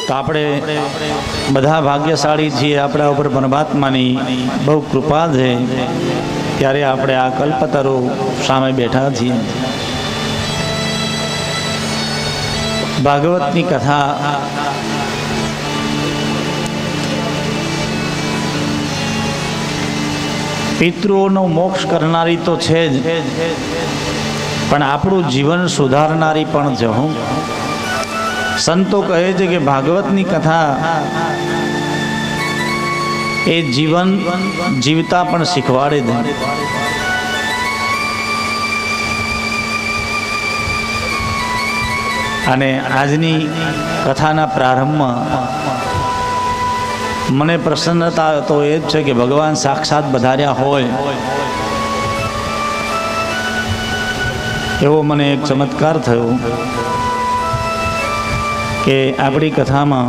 તો આપણે બધા ભાગ્યશાળી છીએ, આપણા ઉપર પરમાત્માની બહુ કૃપા છે, ત્યારે આપણે આ કલ્પતરુ સામે બેઠા છીએ. ભાગવતની કથા પિતૃઓનો મોક્ષ કરનારી તો છે જ, પણ આપણું જીવન સુધારનારી પણ છે. હું સંતો કહે છે કે ભાગવતની કથા એ જીવન જીવતા પણ શીખવાડે છે. અને આજની કથાના પ્રારંભમાં મને પ્રસન્નતા તો એ જ છે કે ભગવાન સાક્ષાત વધાર્યા હોય એવો મને એક ચમત્કાર થયો કે આપણી કથામાં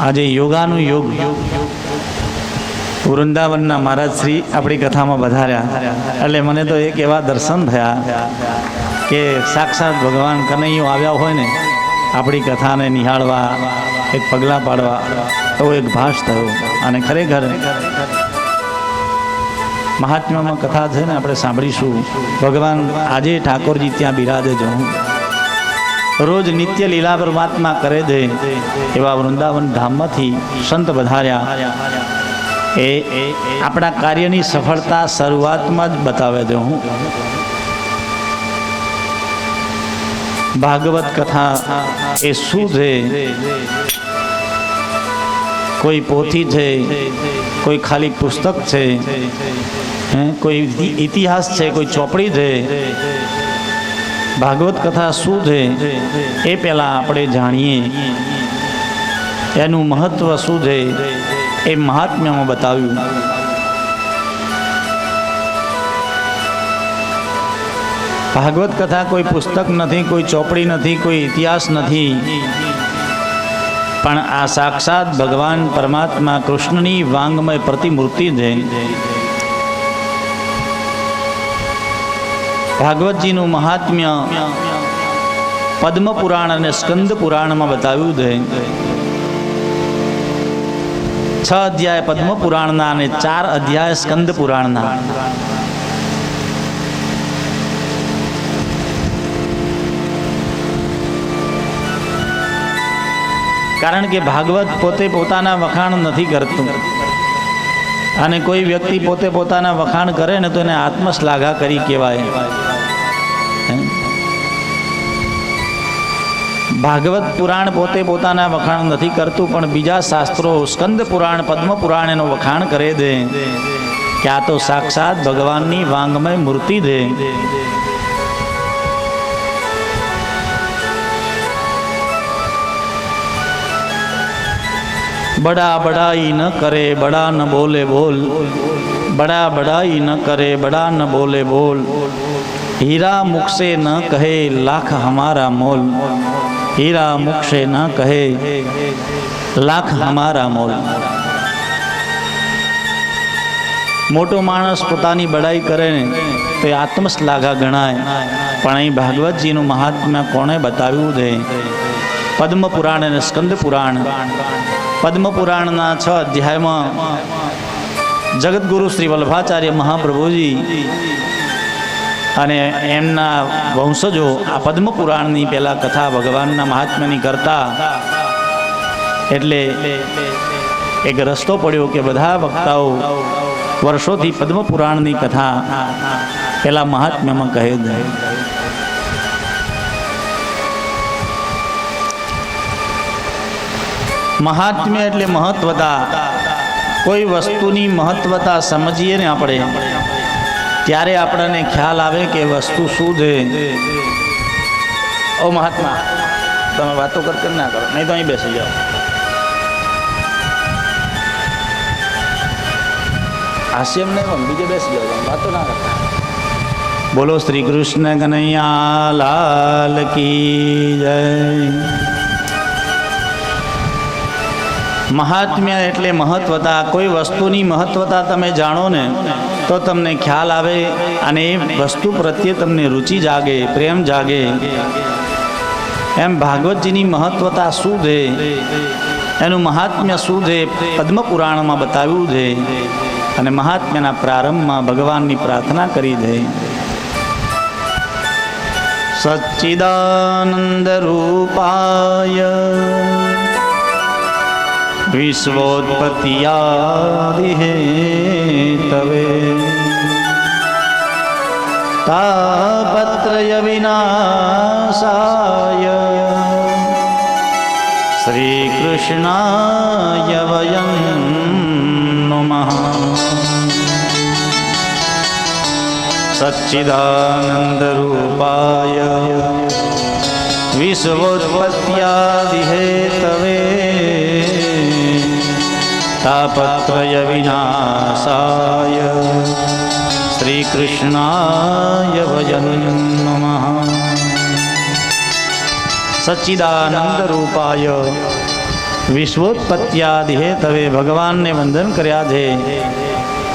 આજે યોગાનું યોગ વૃંદાવનના મહારાજ શ્રી આપણી કથામાં વધાર્યા. એટલે મને તો એક એવા દર્શન થયા કે સાક્ષાત ભગવાન કનૈયો આવ્યા હોય ને આપણી કથાને નિહાળવા, એક પગલાં પાડવા, એવો એક ભાસ થયો. અને ખરેખર મહાત્મ્યમાં કથા છે ને આપણે સાંભળીશું. ભગવાન આજે ઠાકોરજી ત્યાં બિરાજે છે. રોજ નિત્ય લીલા પરમાત્મા કરે છે એવા વૃંદાવન ધામમાંથી સંત વધાર્યા. એ આપણા કાર્યની સફળતા શરૂઆતમાં જ બતાવે છે. હું ભાગવત કથા એ શું છે? કોઈ પોથી છે, કોઈ ખાલી પુસ્તક છે, કોઈ ઇતિહાસ છે, કોઈ ચોપડી છે? ભાગવત કથા શું છે એ પહેલાં આપણે જાણીએ. એનું મહત્વ શું છે એ મહાત્મ્યમાં બતાવ્યું. ભાગવત કથા કોઈ પુસ્તક નથી, કોઈ ચોપડી નથી, કોઈ ઇતિહાસ નથી, પણ આ સાક્ષાત ભગવાન પરમાત્મા કૃષ્ણની વાંગમય પ્રતિમૂર્તિ છે. ભાગવતજીનું મહાત્મ્ય પદ્મ પુરાણ અને સ્કંદ પુરાણમાં બતાવ્યું છે. 6 અધ્યાય પદ્મ પુરાણના અને 4 અધ્યાય સ્કંદ પુરાણના. કારણ કે ભાગવત પોતે પોતાના વખાણ નથી કરતું, અને કોઈ વ્યક્તિ પોતે પોતાના વખાણ કરે ને તો એને આત્મશ્લાઘા કરી કહેવાય. ભાગવત પુરાણ પોતે પોતાના વખાણ નથી કરતું, પણ બીજા શાસ્ત્રો સ્કંદ પુરાણ, પદ્મ પુરાણ એનો વખાણ કરે છે કે આ તો સાક્ષાત ભગવાનની વાંગમય મૂર્તિ છે. बड़ा बड़ाई न करे बड़ा न बोले बोल, बड़ा बड़ाई न करे बड़ा न बोले बोल, हीरा मुख से न कहे लाख हमारा मोल, हीरा मुख से न कहे लाख हमारा मोल. मोटो माणस पोतानी बड़ाई करे तो आत्मश्लाघा गणाय, पण અહીં ભાગવતજીનું મહાત્મ્ય કોણે બતાવ્યું છે? પદ્મ પુરાણ અને સ્કંદ પુરાણ. પદ્મ પુરાણના 6 અધ્યાયમાં જગતગુરુ શ્રી વલ્લભાચાર્ય મહાપ્રભુજી અને એમના વંશજો આ પદ્મ પુરાણની પહેલાં કથા ભગવાનના મહાત્મ્યની કરતા. એટલે એક રસ્તો પડ્યો કે બધા વક્તાઓ વર્ષોથી પદ્મ પુરાણની કથા પહેલાં મહાત્મ્યમાં કહે છે. મહાત્મ્ય એટલે મહત્વતા. કોઈ વસ્તુની મહત્વતા સમજીએ ને આપણે, ત્યારે આપણને ખ્યાલ આવે કે વસ્તુ શું છે. ઓ મહાત્મા, તમે વાતો કરતા ના કરો, નહીં તો અહીં બેસી જાઓ. હાસ્યમ નહીં, બીજે બેસી જાઓ, વાતો ના કરતા. બોલો શ્રી કૃષ્ણ કનૈયા લાલ કી જય. મહાત્મ્ય એટલે મહત્વતા. કોઈ વસ્તુની મહત્વતા તમે જાણો ને તો તમને ખ્યાલ આવે અને એ વસ્તુ પ્રત્યે તમને રુચિ જાગે, પ્રેમ જાગે. એમ ભાગવતજીની મહત્વતા શું છે એનું મહાત્મ્ય શું છે પદ્મ પુરાણમાં બતાવ્યું છે અને મહાત્મ્યના પ્રારંભમાં ભગવાનની પ્રાર્થના કરી છે. સચ્ચિદાનંદ રૂપાય વિશ્વોત્પત્તિયાદિ હેતવે તાપત્રય વિનાશાય શ્રી કૃષ્ણાય વયં નમઃ. સચ્ચિદાનંદ રૂપાય વિશ્વોત્પત્યાદિ હેતવે તાપત્રય વિનાશાય શ્રી કૃષ્ણાય વયં નમઃ. સચ્ચિદાનંદ રૂપાય વિશ્વોત્પત્યાદિ હેતવે ભગવાનને વંદન કર્યા છે.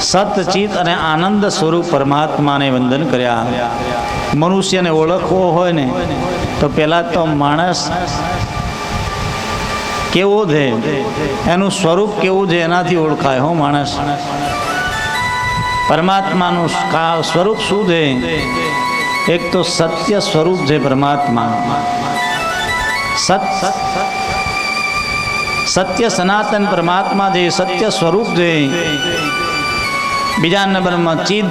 સતચિત અને આનંદ સ્વરૂપ પરમાત્માને વંદન કર્યા. મનુષ્યને ઓળખવો હોય ને તો પહેલાં તો માણસ કેવો છે એનું સ્વરૂપ કેવું છે એનાથી ઓળખાય. હો માણસ પરમાત્માનું સ્વરૂપ શું છે? એક તો સત્ય સ્વરૂપ છે પરમાત્મા. સત્ય સનાતન પરમાત્મા જે સત્ય સ્વરૂપ છે. બીજા નંબરમાં ચિદ.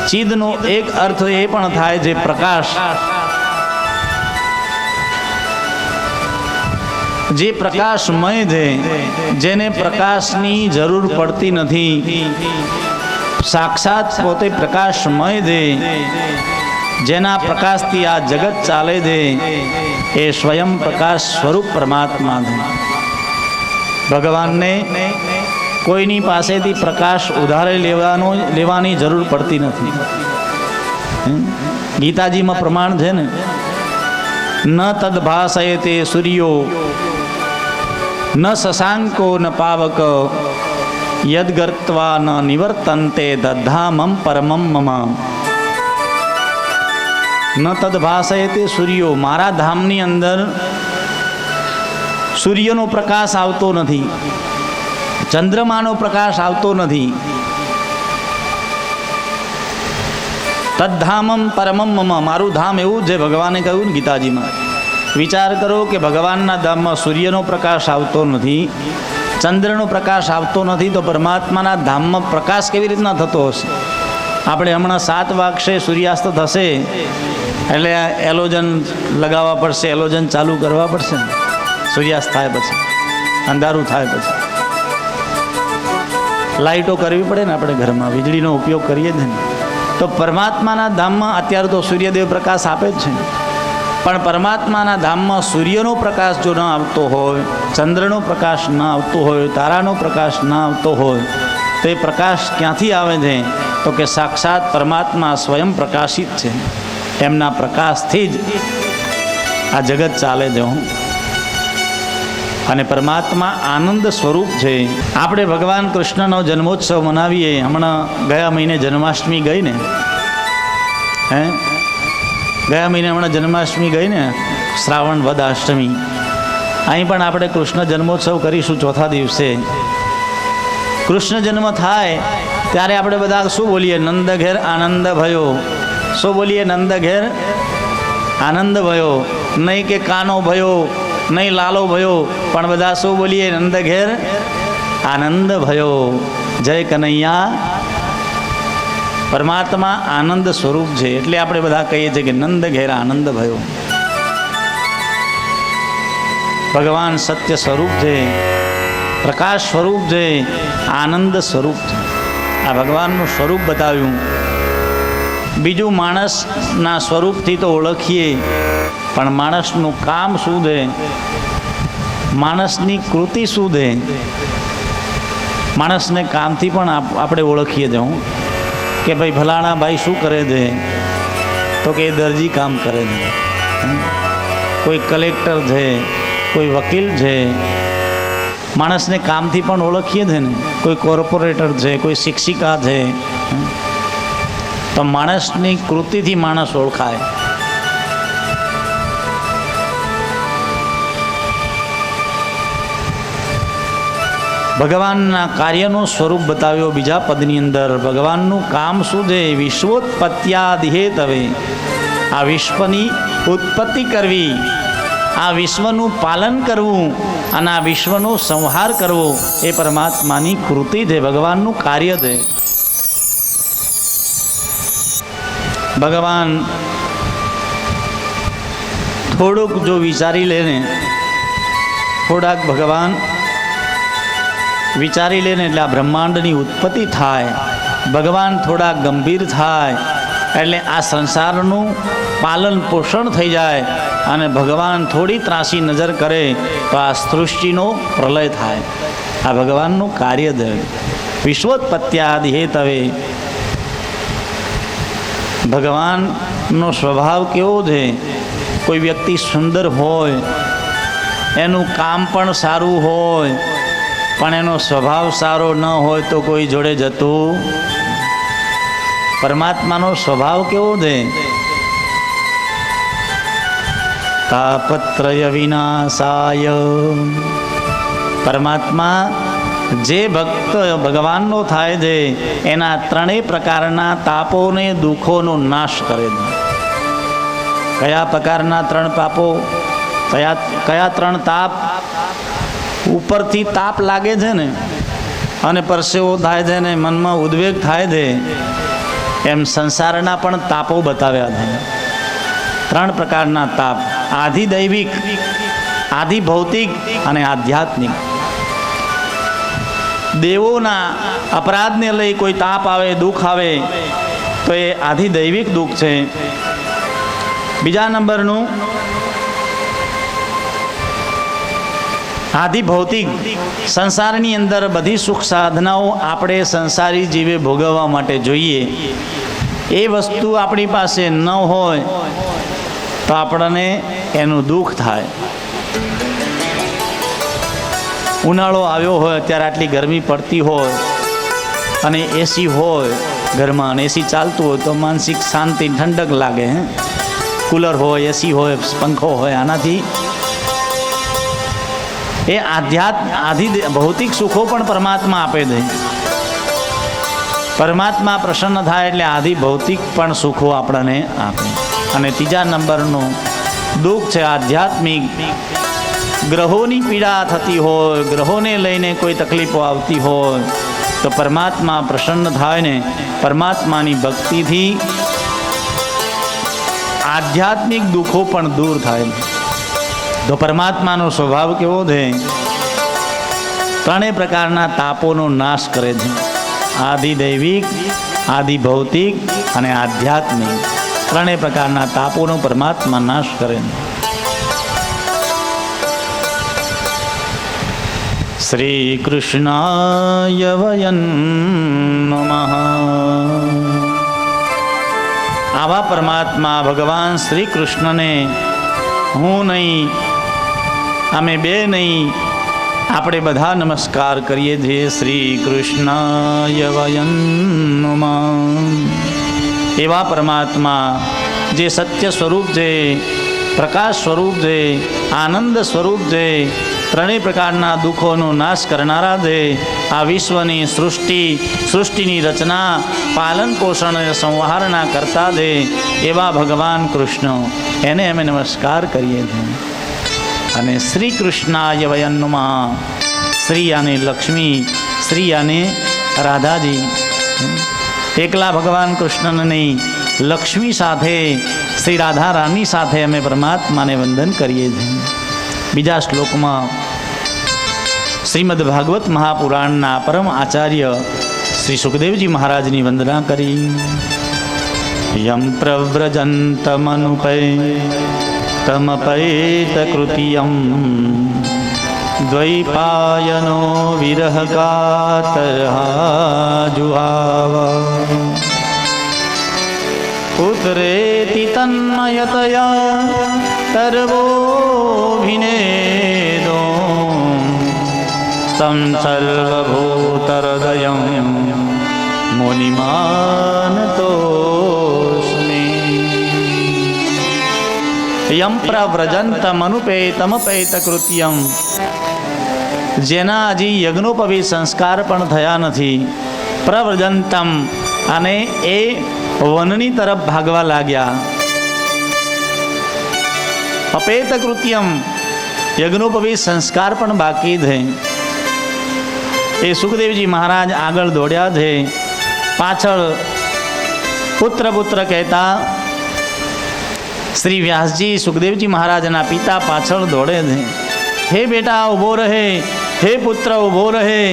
ચિદનો એક અર્થ એ પણ થાય છે પ્રકાશ. જે પ્રકાશમય છે, જેને પ્રકાશની જરૂર પડતી નથી, સાક્ષાત પોતે પ્રકાશમય છે, જેના પ્રકાશથી આ જગત ચાલે છે, એ સ્વયં પ્રકાશ સ્વરૂપ પરમાત્મા છે. ભગવાનને કોઈની પાસેથી પ્રકાશ ઉધારે લેવાની જરૂર પડતી નથી. ગીતાજીમાં પ્રમાણ છે ને, ન તદ્ભાસયતે સૂર્યો ન શશાંકો ન પાવક યદ્ગર્ત્વા ન નિવર્તન્તે દધામમ પરમમ મમ. ન તદ્ભાસયતે સૂર્યો, મારા ધામની અંદર સૂર્યનો પ્રકાશ આવતો નથી, ચંદ્રમાનો પ્રકાશ આવતો નથી. તદ્ધામમ પરમમ મમ, મારું ધામ એવું છે. ભગવાને કહ્યું ને ગીતાજીમાં, વિચાર કરો કે ભગવાનના ધામમાં સૂર્યનો પ્રકાશ આવતો નથી, ચંદ્રનો પ્રકાશ આવતો નથી, તો પરમાત્માના ધામમાં પ્રકાશ કેવી રીતના થતો હશે? આપણે હમણાં 7 વાગશે સૂર્યાસ્ત થશે એટલે એલોજન લગાવવા પડશે, એલોજન ચાલુ કરવા પડશે ને, સૂર્યાસ્ત થાય પછી, અંધારું થાય પછી લાઇટો કરવી પડે ને, આપણે ઘરમાં વીજળીનો ઉપયોગ કરીએ છીએ ને. તો પરમાત્માના ધામમાં અત્યારે તો સૂર્યદેવ પ્રકાશ આપે જ છે, પણ પરમાત્માના ધામમાં સૂર્યનો પ્રકાશ જો ન આવતો હોય, ચંદ્રનો પ્રકાશ ન આવતો હોય, તારાનો પ્રકાશ ન આવતો હોય, તો એ પ્રકાશ ક્યાંથી આવે છે? તો કે સાક્ષાત પરમાત્મા સ્વયં પ્રકાશિત છે. એમના પ્રકાશથી જ આ જગત ચાલે છે. અને પરમાત્મા આનંદ સ્વરૂપ છે. આપણે ભગવાન કૃષ્ણનો જન્મોત્સવ મનાવીએ. હમણાં ગયા મહિને જન્માષ્ટમી ગઈ ને, ગયા મહિને હમણાં જન્માષ્ટમી ગઈ ને, શ્રાવણ વદ અષ્ટમી. અહીં પણ આપણે કૃષ્ણ જન્મોત્સવ કરીશું. ચોથા દિવસે કૃષ્ણ જન્મ થાય ત્યારે આપણે બધા શું બોલીએ? નંદ ઘેર આનંદ ભયો. શું બોલીએ? નંદ ઘેર આનંદ ભયો. નહીં કે કાનો ભયો, નહીં લાલો ભયો, પણ બધા શું બોલીએ? નંદ ઘેર આનંદ ભયો. જય કનૈયા. પરમાત્મા આનંદ સ્વરૂપ છે, એટલે આપણે બધા કહીએ છીએ કે નંદ ઘેર આનંદ ભયો. ભગવાન સત્ય સ્વરૂપ છે, પ્રકાશ સ્વરૂપ છે, આનંદ સ્વરૂપ છે. આ ભગવાનનું સ્વરૂપ બતાવ્યું. બીજું માણસના સ્વરૂપથી તો ઓળખીએ, પણ માણસનું કામ શું છે, માણસની કૃતિ શું છે, માણસને કામથી પણ આપણે ઓળખીએ છીએ કે ભાઈ ફલાણા ભાઈ શું કરે છે? તો કે એ દરજી કામ કરે છે. કોઈ કલેક્ટર છે, કોઈ વકીલ છે. માણસને કામથી પણ ઓળખીએ છીએ ને. કોઈ કોર્પોરેટર છે, કોઈ શિક્ષિકા છે. તો માણસની કૃતિથી માણસ ઓળખાય. ભગવાનના કાર્યનું સ્વરૂપ બતાવ્યો બીજા પદની અંદર. ભગવાનનું કામ શું છે? વિશ્વોત્પત્યાદિહેતવે, આ વિશ્વની ઉત્પત્તિ કરવી, આ વિશ્વનું પાલન કરવું અને આ વિશ્વનો સંહાર કરવો એ પરમાત્માની કૃતિ છે, ભગવાનનું કાર્ય છે. ભગવાન થોડુંક જો વિચારી લે ને, થોડાક ભગવાન વિચારી લે ને એટલે આ બ્રહ્માંડની ઉત્પત્તિ થાય. ભગવાન થોડા ગંભીર થાય એટલે આ સંસારનું પાલન પોષણ થઈ જાય અને ભગવાન થોડી ત્રાસી નજર કરે તો આ સૃષ્ટિનો પ્રલય થાય. આ ભગવાનનું કાર્ય છે. વિશ્વોત્પત્યાદિહેતવે. ભગવાનનો સ્વભાવ કેવો છે? કોઈ વ્યક્તિ સુંદર હોય, એનું કામ પણ સારું હોય, પણ એનો સ્વભાવ સારો ન હોય તો કોઈ જોડે જતું. પરમાત્માનો સ્વભાવ કેવો છે? તાપત્રય વિનાશાય. પરમાત્મા જે ભક્ત ભગવાનનો થાય છે એના ત્રણેય પ્રકારના તાપોને દુઃખોનો નાશ કરે છે. કયા પ્રકારના ત્રણ પાપો? કયા ત્રણ તાપ? ઉપરથી તાપ લાગે છે ને અને પરસેવો થાય છે ને મનમાં ઉદ્વેગ થાય છે, એમ સંસારના પણ તાપો બતાવ્યા છે. ત્રણ પ્રકારના તાપ: આધિદૈવિક, આધિભૌતિક અને આધ્યાત્મિક. દેવોના અપરાધને લઈ કોઈ તાપ આવે, દુઃખ આવે તો એ આધિદૈવિક દુઃખ છે. બીજા નંબરનું આધિભૌતિક. સંસારની અંદર બધી સુખ સાધનાઓ આપણે સંસારી જીવે ભોગવવા માટે જોઈએ, એ વસ્તુ આપણી પાસે ન હોય તો આપણને એનું દુઃખ થાય. ઉનાળો આવ્યો હોય, અત્યારે આટલી ગરમી પડતી હોય અને એસી હોય ઘરમાં અને એસી ચાલતું હોય તો માનસિક શાંતિ, ઠંડક લાગે. કુલર હોય, એસી હોય, પંખો હોય, આનાથી એ આધિ ભૌતિક સુખો પણ પરમાત્મા આપે છે. પરમાત્મા પ્રસન્ન થાય એટલે આધિ ભૌતિક પણ સુખો આપણને આપે. અને ત્રીજા નંબરનું દુઃખ છે આધ્યાત્મિક. ગ્રહોની પીડા થતી હોય, ગ્રહોને લઈને કોઈ તકલીફો આવતી હોય તો પરમાત્મા પ્રસન્ન થાય ને પરમાત્માની ભક્તિથી આધ્યાત્મિક દુઃખો પણ દૂર થાય. તો પરમાત્માનો સ્વભાવ કેવો છે? ત્રણેય પ્રકારના તાપોનો નાશ કરે છે: આધિદૈવિક, આધિભૌતિક અને આધ્યાત્મિક. ત્રણેય પ્રકારના તાપોનો પરમાત્મા નાશ કરે છે. શ્રી કૃષ્ણાય વયં નમઃ. આવા પરમાત્મા ભગવાન શ્રી કૃષ્ણને હું નહીં, અમે બે નહીં, આપણે બધા નમસ્કાર કરીએ છીએ. શ્રી કૃષ્ણાય વયં નમઃ. એવા પરમાત્મા જે સત્ય સ્વરૂપ છે, પ્રકાશ સ્વરૂપ છે, આનંદ સ્વરૂપ છે, ત્રણેય પ્રકારના દુઃખોનો નાશ કરનારા છે, આ વિશ્વની સૃષ્ટિની રચના, પાલન પોષણ અને સંહારના કરતા છે એવા ભગવાન કૃષ્ણ, એને અમે નમસ્કાર કરીએ છીએ. અને શ્રી કૃષ્ણાય વયં નમઃ. શ્રી અને લક્ષ્મી, શ્રી અને રાધાજી. એકલા ભગવાન કૃષ્ણને નહીં, લક્ષ્મી સાથે, શ્રી રાધા રાની સાથે અમે પરમાત્માને વંદન કરીએ છીએ. બીજા શ્લોકમાં શ્રીમદ ભાગવત મહાપુરાણના પરમ આચાર્ય શ્રી સુખદેવજી મહારાજની વંદના કરી. યમ પ્રવ્રજંતમનુપૈત કૃતિયમ દ્વૈપાયનો વિરહ કાતરઃ જુહાવ. પુત્રેતિ તન્મયતયા તર્વોऽભિનેદો तं સર્વભૂતહૃદયં મુનિમાનતોऽસ્મિ. યમ પ્રવ્રજંતમનુપેતમપૈત કૃત્યમ. જેના હજી યજ્ઞોપવિત સંસ્કાર પણ થયા નથી. પ્રવ્રજંતમ, અને એ વનની તરફ ભાગવા લાગ્યા. અપેત કૃત્યમ, યજ્ઞોપવિત સંસ્કાર પણ બાકી છે. એ સુખદેવજી મહારાજ આગળ દોડ્યા છે. પાછળ પુત્ર પુત્ર કહેતા શ્રી વ્યાસજી સુખદેવજી મહારાજના પિતા પાછળ દોડે છે. હે બેટા ઊભો રહે, હે પુત્ર ઊભો રહે,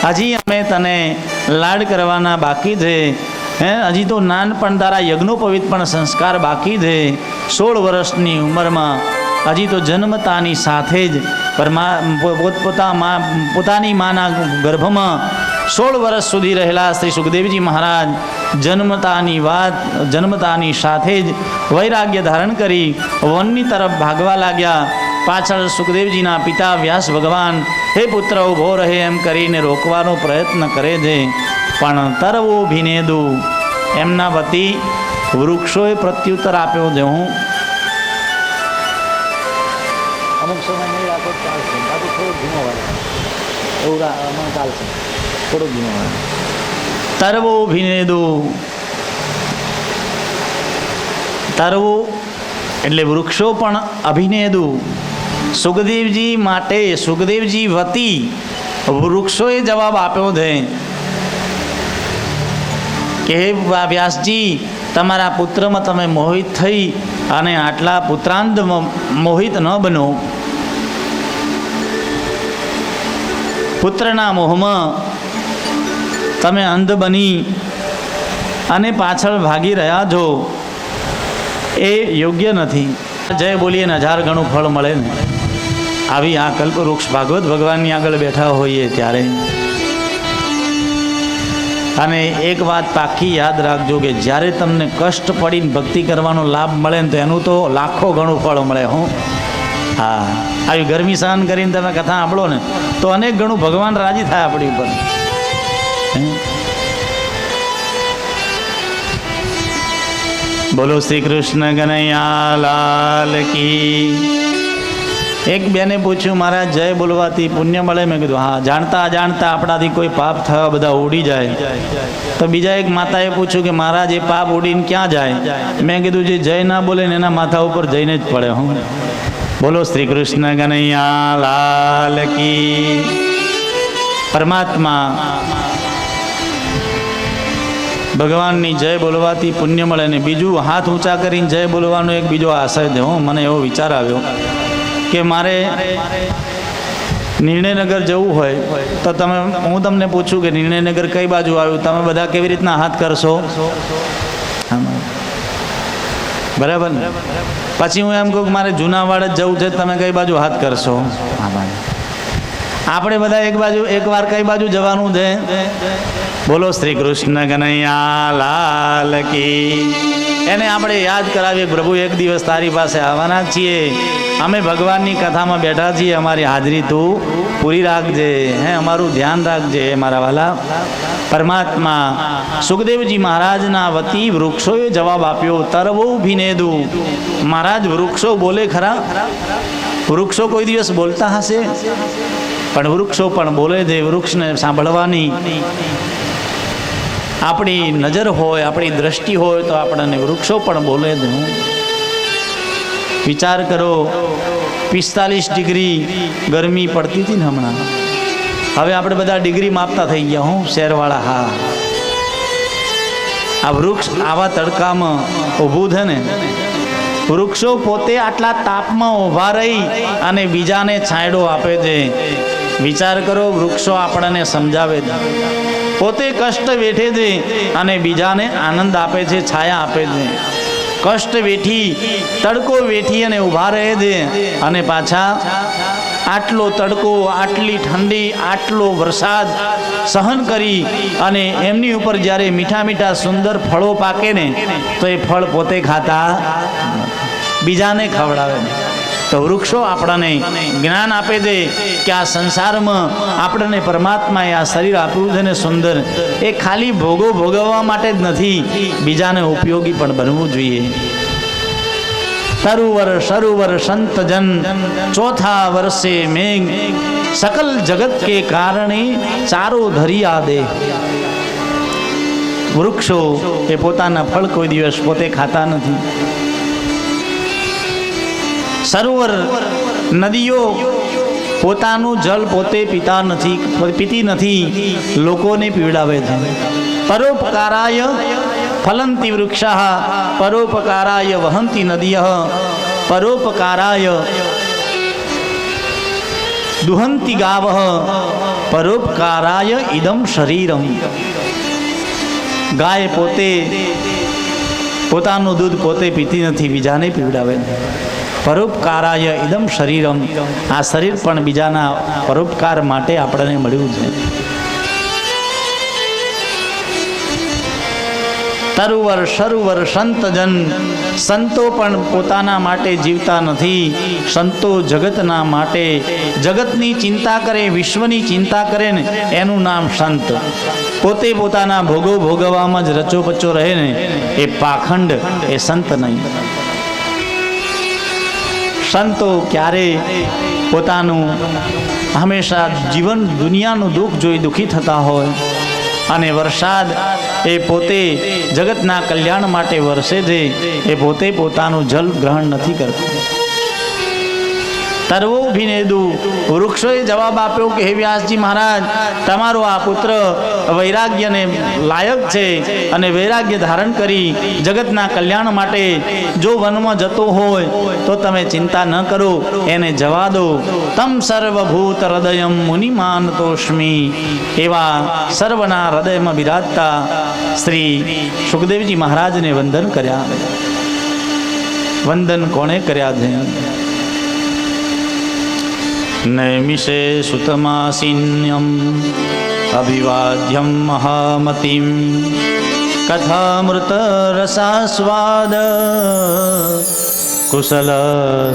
હજી અમે તને લાડ કરવાના બાકી છે. હજી તો નાનપણ તારા યજ્ઞોપવિત પણ સંસ્કાર બાકી છે. 16 વર્ષની ઉંમરમાં હજી તો જન્મતાની સાથે જ પોતાની માના ગર્ભમાં 16 વર્ષ સુધી રહેલા શ્રી સુખદેવજી મહારાજ જન્મતાની સાથે જ વૈરાગ્ય ધારણ કરી વનની તરફ ભાગવા લાગ્યા. પાછળ સુખદેવજીના પિતા વ્યાસ ભગવાન હે પુત્ર ઊભો રહે એમ કરીને રોકવાનો પ્રયત્ન કરે છે. પણ તરવો ભીનેદુ, એમના વતી વૃક્ષોએ પ્રત્યુત્તર આપ્યો છે. હું અમુક સમય નહીં રાખો ચાલશે, બાકી થોડું ધીમો વાળે એવું ચાલશે, થોડું ધીમો વાળે. તરવો ભીનેદુ, તરવું એટલે વૃક્ષો પણ અભિનેદુ. સુખદેવજી માટે, સુખદેવજી વતી વૃક્ષોએ જવાબ આપ્યો છે કે હે વ્યાસજી, તમારા પુત્રમાં તમે મોહિત થઈ અને આટલા પુત્રાંત મોહિત ન બનો. પુત્રના મોહમાં તમે અંધ બની અને પાછળ ભાગી રહ્યા છો, એ યોગ્ય નથી. જય બોલીએ ને 1000 ગણું ફળ મળે ને. આવી આ કલ્પવૃક્ષ ભાગવત ભગવાનની આગળ બેઠા હોઈએ ત્યારે. અને એક વાત પાકી યાદ રાખજો કે જ્યારે તમને કષ્ટ પડીને ભક્તિ કરવાનો લાભ મળે ને તો એનું તો લાખો ગણું ફળ મળે. હું હા, આવી ગરમી સહન કરીને તમે કથા સાંભળો ને તો અનેક ગણું ભગવાન રાજી થાય આપણી ઉપર. બોલો શ્રી કૃષ્ણ કનૈયા લાલ કી. એક બેને પૂછ્યું, મારા જય બોલવાથી પુણ્ય મળે? મેં કીધું હા. જાણતા અજાણતા આપણાથી કોઈ પાપ થવા બધા ઉડી જાય. તો બીજા એક માતાએ પૂછ્યું કે મહારાજ એ પાપ ઉડીને ક્યાં જાય? મેં કીધું જે જય ના બોલે ને એના માથા ઉપર જઈને જ પડે. હું બોલો શ્રી કૃષ્ણ કનૈયા લાલ કી. પરમાત્મા ભગવાનની જય બોલવાથી પુણ્ય મળે ને બીજું હાથ ઊંચા કરીને જય બોલવાનો એક બીજો આશય દે. મને એવો વિચાર આવ્યો કે મારે નિર્ણયનગર જવું હોય તો હું તમને પૂછું કે નિર્ણયનગર કઈ બાજુ આવ્યું, તમે બધા કેવી રીતના હાથ કરશો? બરાબર ને? પછી હું એમ કહું કે મારે જૂનાવાડ જ જવું છે, તમે કઈ બાજુ હાથ કરશો? આપણે બધા એક વાર કઈ બાજુ જવાનું છે? બોલો શ્રી કૃષ્ણ કનૈયા લાલ કી. એને આપણે યાદ કરાવીએ, પ્રભુ એક દિવસ તારી પાસે આવવાના છીએ, અમે ભગવાનની કથામાં બેઠા છીએ, અમારી હાજરી તું પૂરી રાખજે, અમારું ધ્યાન રાખજે મારા વાલા. પરમાત્મા સુખદેવજી મહારાજના વતી વૃક્ષોએ જવાબ આપ્યો, તરવો ભીનેદુ. મહારાજ વૃક્ષો બોલે ખરા? વૃક્ષો કોઈ દિવસ બોલતા હશે? પણ વૃક્ષો પણ બોલે છે. વૃક્ષને સાંભળવાની આપણી નજર હોય, આપણી દ્રષ્ટિ હોય તો આપણને વૃક્ષો પણ બોલે છે. વિચાર કરો, 45 ડિગ્રી ગરમી પડતી હતી ને હમણાં, હવે આપણે બધા ડિગ્રી માપતા થઈ ગયા. હું શહેરવાળા. હા, આ વૃક્ષ આવા તડકામાં ઊભું છે ને, વૃક્ષો પોતે આટલા તાપમાં ઊભા રહી અને બીજાને છાંયડો આપે છે. વિચાર કરો, વૃક્ષો આપણને સમજાવે છે, પોતે કષ્ટ વેઠે છે અને બીજાને આનંદ આપે છે, છાયા આપે છે. કષ્ટ વેઠી, તડકો વેઠી અને ઊભા રહે છે અને પાછા આટલો તડકો, આટલી ઠંડી, આટલો વરસાદ સહન કરી અને એમની ઉપર જ્યારે મીઠા મીઠા સુંદર ફળો પાકે ને તો એ ફળ પોતે ખાતા, બીજાને ખવડાવે. તો વૃક્ષો આપણને જ્ઞાન આપે છે કે આ સંસારમાં આપણને પરમાત્માએ આ શરીર આપ્યું છે ને સુંદર, એ ખાલી ભોગો ભોગવવા માટે જ નથી, બીજાને ઉપયોગી પણ બનવું જોઈએ. તરુવર સરુવર સંતજન, ચોથા વર્ષે મેઘ, सकल जगत के कारणे चारो धरिया दे। वृक्षो ए पोताना फल कोई दिवस पोते खाता नहीं। सरोवर नदीओ पोतानु जल पोते पीता नहीं, पीती नहीं, लोकोने पीवड़ावे छे। परोपकाराय फलंती वृक्षाः, परोपकाराय वहन्ति नद्यः, परोपकाराय दुहन्ति गावः, परोपकाराय इदं शरीरम। गाय पोते पोताનું दूध पोते पीती नहीं, बीजाने पीवड़ावे। परोपकाराय इदम शरीरम, आ शरीर पण बीजाना परोपकार माटे आपणे मळ्युं छे। तरुवर सरुवर संतजन, संतो पण पोताना माटे जीवता नहीं, संतो जगतना माटे, जगतनी चिंता करे, विश्वनी चिंता करे ने एनु नाम संत। पोते पोताना भोगो भोगवामां ज रचो पचो रहे ने ए पाखंड, ए संत नहीं। संतो क्यारे पोतानु हमेशा जीवन दुनियानु दुख जोई दुखी थता होय अने वरसाद ए पोते जगतना कल्याण माटे वरसे जे ए पोते पोतानु जल ग्रहण नहीं करता। तरवो भिनेदु वृक्षोए जवाब आप्यो कि हे व्यासजी महाराज, तमारो आ पुत्र वैराग्य ने लायक छे अने वैराग्य धारण करी जगतना कल्याण माटे जो वन में जतो होय तो तमे चिंता न करो, एने जवा दो। तम सर्वभूत हृदयम मुनि मानतोस्मि, एवा सर्वना हृदय में बिराजता श्री सुखदेवजी महाराज ने वंदन कर्या। वंदन कोणे कर्या छे? नैमिषे सुतमासीन्यम अभिवाद्यम महामतिम, कथामृत रसास्वाद कुशल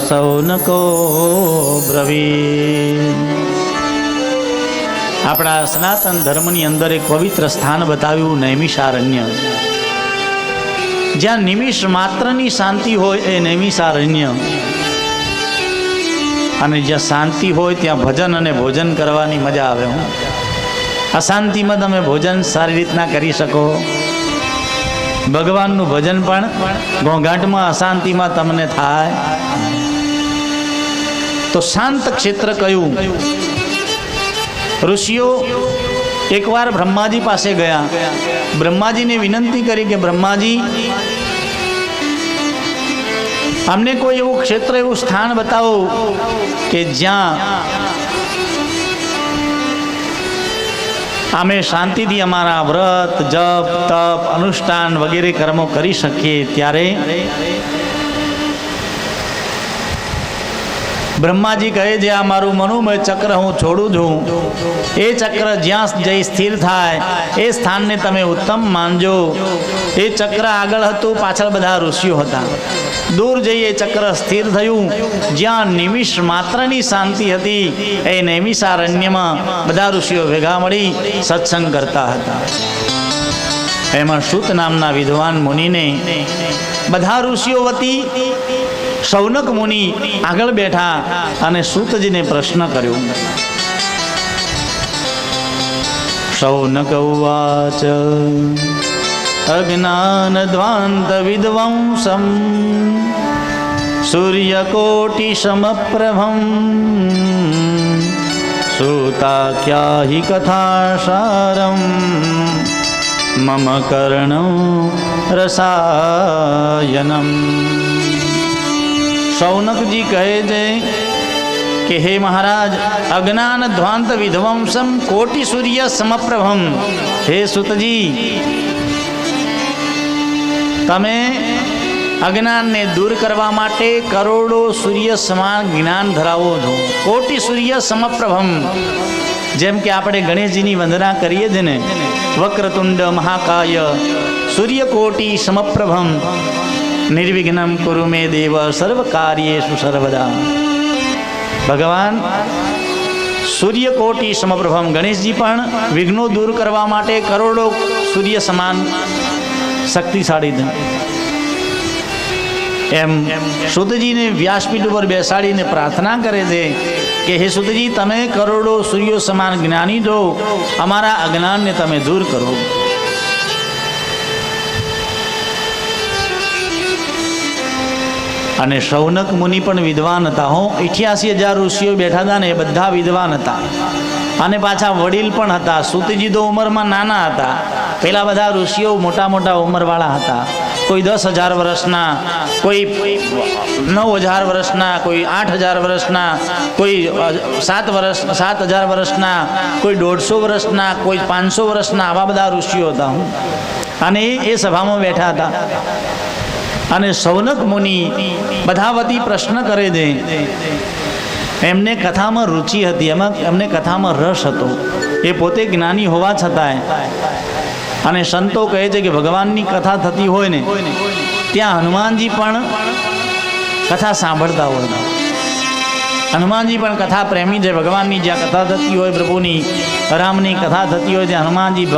सौनको ब्रवीण। अपना सनातन धर्मनी अंदर एक पवित्र स्थान बताव्યું नैमिषारण्य, જ્યાં નિમિષ માત્રની શાંતિ હોય એ નૈમિષારण्य, અને જ્યાં શાંતિ હોય ત્યાં ભજન અને ભોજન કરવાની મજા આવે। હું અશાંતિમાં તમે ભોજન સારી રીતના કરી શકો, ભગવાનનું ભજન પણ ઘોંઘાટમાં અશાંતિમાં તમને થાય। તો શાંત ક્ષેત્ર કયું? ઋષિઓ એકવાર બ્રહ્માજી પાસે ગયા, બ્રહ્માજીને વિનંતી કરી કે બ્રહ્માજી, हमने कोई एवं क्षेत्र एवं स्थान बताओ कि ज्यां आमे शांति थी अमारा व्रत जप तप अनुष्ठान वगैरह कर्मों करी सकीए। त्यारे ब्रह्माजी कहे जे आ मारू मनोमय चक्र हूँ छोड़ू छूँ, ए चक्र ज्यां जई स्थिर थाय ए स्थान ने तमे उत्तम मानजो। ए चक्र आगळ हतुं, पाछळ बधा ऋषिओ हता। दूर जईए चक्र स्थिर थयुं, ज्यां निमिष मात्रनी शांति हती ए नैमिषारण्यमां बधा ऋषिओ भेगा मळी सत्संग करता हता। एमां सूत नामना विद्वान मुनिने बधा ऋषिओ वती शौनक मुनि आगळ बैठा अने सूतजीने प्रश्न कर्यो। शौनक उवाच अज्ञान ध्वांत विद्वंसं सूर्यकोटि समप्रभं सूताख्याहि कथासारं मम कर्णं रसायनम्। शौनक जी कहे जे कि हे महाराज, अज्ञान ध्वांत विध्वंसम कोटि सूर्य समप्रभम। हे सुतजी, तमे अज्ञान ने दूर करवा माटे करोड़ों सूर्य समान ज्ञान धरावो छो। कोटि सूर्य समप्रभम, जेम के आपणे गणेशजीनी वंदना करीए छे ने, वक्रतुंड महाकाय सूर्यकोटि समप्रभम निर्विघ्नं कुरु मे देव सर्वकार्येषु सर्वदा। भगवान सूर्यकोटि समप्रभम, गणेश जी पण विघ्नो दूर करवा माटे करोड़ों सूर्य समान शक्तिशाળી છે। એમ સુતજીને વ્યાસપીઠ ઉપર બેસાડીને પ્રાર્થના કરે છે કે હે સુતજી, તમે કરોડો સૂર્યો સમાન જ્ઞાની છો, અમારા અજ્ઞાનને તમે દૂર કરો. અને શૌનક મુનિ પણ વિદ્વાન હતા. 88,000 ઋષિઓ બેઠા હતા ને એ બધા વિદ્વાન હતા અને પાછા વડીલ પણ હતા. સુતજી તો ઉંમરમાં નાના હતા. પેલા બધા ઋષિઓ મોટા મોટા ઉંમરવાળા હતા. કોઈ 10,000 વર્ષના, કોઈ 9,000 વર્ષના, કોઈ 8,000 વર્ષના, કોઈ 7,000 વર્ષના, કોઈ 150 વર્ષના, કોઈ 500 વર્ષના, આવા બધા ઋષિઓ હતા. અને એ સભામાં બેઠા હતા. અને શૌનક મુનિ બધા વતી પ્રશ્ન કરે છે. એમને કથામાં રુચિ હતી, એમને કથામાં રસ હતો. એ પોતે જ્ઞાની હોવા છતાંય. અને સંતો કહે છે કે ભગવાનની કથા થતી હોય ને ત્યાં હનુમાનજી પણ કથા સાંભળતા હોય. હનુમાનજી પણ કથા પ્રેમી છે. ભગવાનની જ્યાં કથા થતી હોય, પ્રભુની રામની કથા થતી હોય ત્યાં હનુમાનજી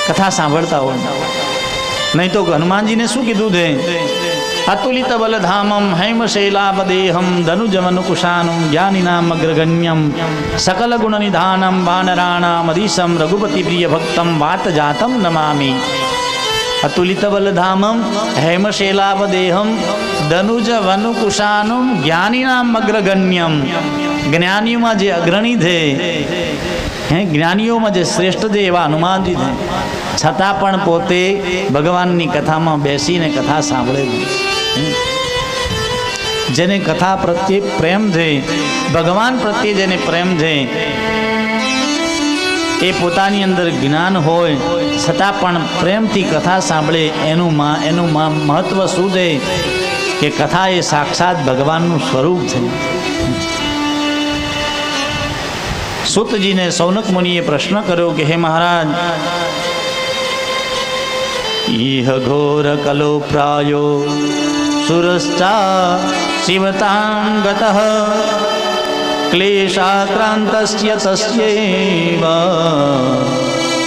કથા સાંભળતા હોય. નહીં તો હનુમાનજીને શું કીધું છે? અતુલિત બલધામમ હૈમશૈલાપદેહમ ધનુજમનુકુશાનું જ્ઞાનિનામ અગ્રગણ્યમ સકલ ગુણ નિધાનમ વાનરાણામ અધીશમ રઘુપતિ પ્રિય ભક્તમ વાત જાતમ નમામિ. અતુલિત બલધામમ હૈમશૈલાપદેહમ ધનુજ વનુકુશાનું જ્ઞાનિનામ અગ્રગણ્યમ. જ્ઞાનીઓમાં જે અગ્રણી છે, જ્ઞાનીઓમાં જે શ્રેષ્ઠ છે એવા હનુમાનજી છે. છતાં પણ પોતે ભગવાનની કથામાં બેસીને કથા સાંભળે છે. જેને કથા પ્રત્યે પ્રેમ છે, ભગવાન પ્રત્યે જેને પ્રેમ છે, એ પોતાની અંદર જ્ઞાન હોય છતાં પણ પ્રેમથી કથા સાંભળે. એનું મહત્વ શું છે કે કથા એ સાક્ષાત ભગવાનનું સ્વરૂપ છે. સુતજીને શૌનક મુનિએ પ્રશ્ન કર્યો કે હે મહારાજ, ઇહ ઘોર કલો પ્રાયો સુરશ્ચા શિવતાંગતઃ ક્લેશાક્રાંતસ્ય તસ્યૈવ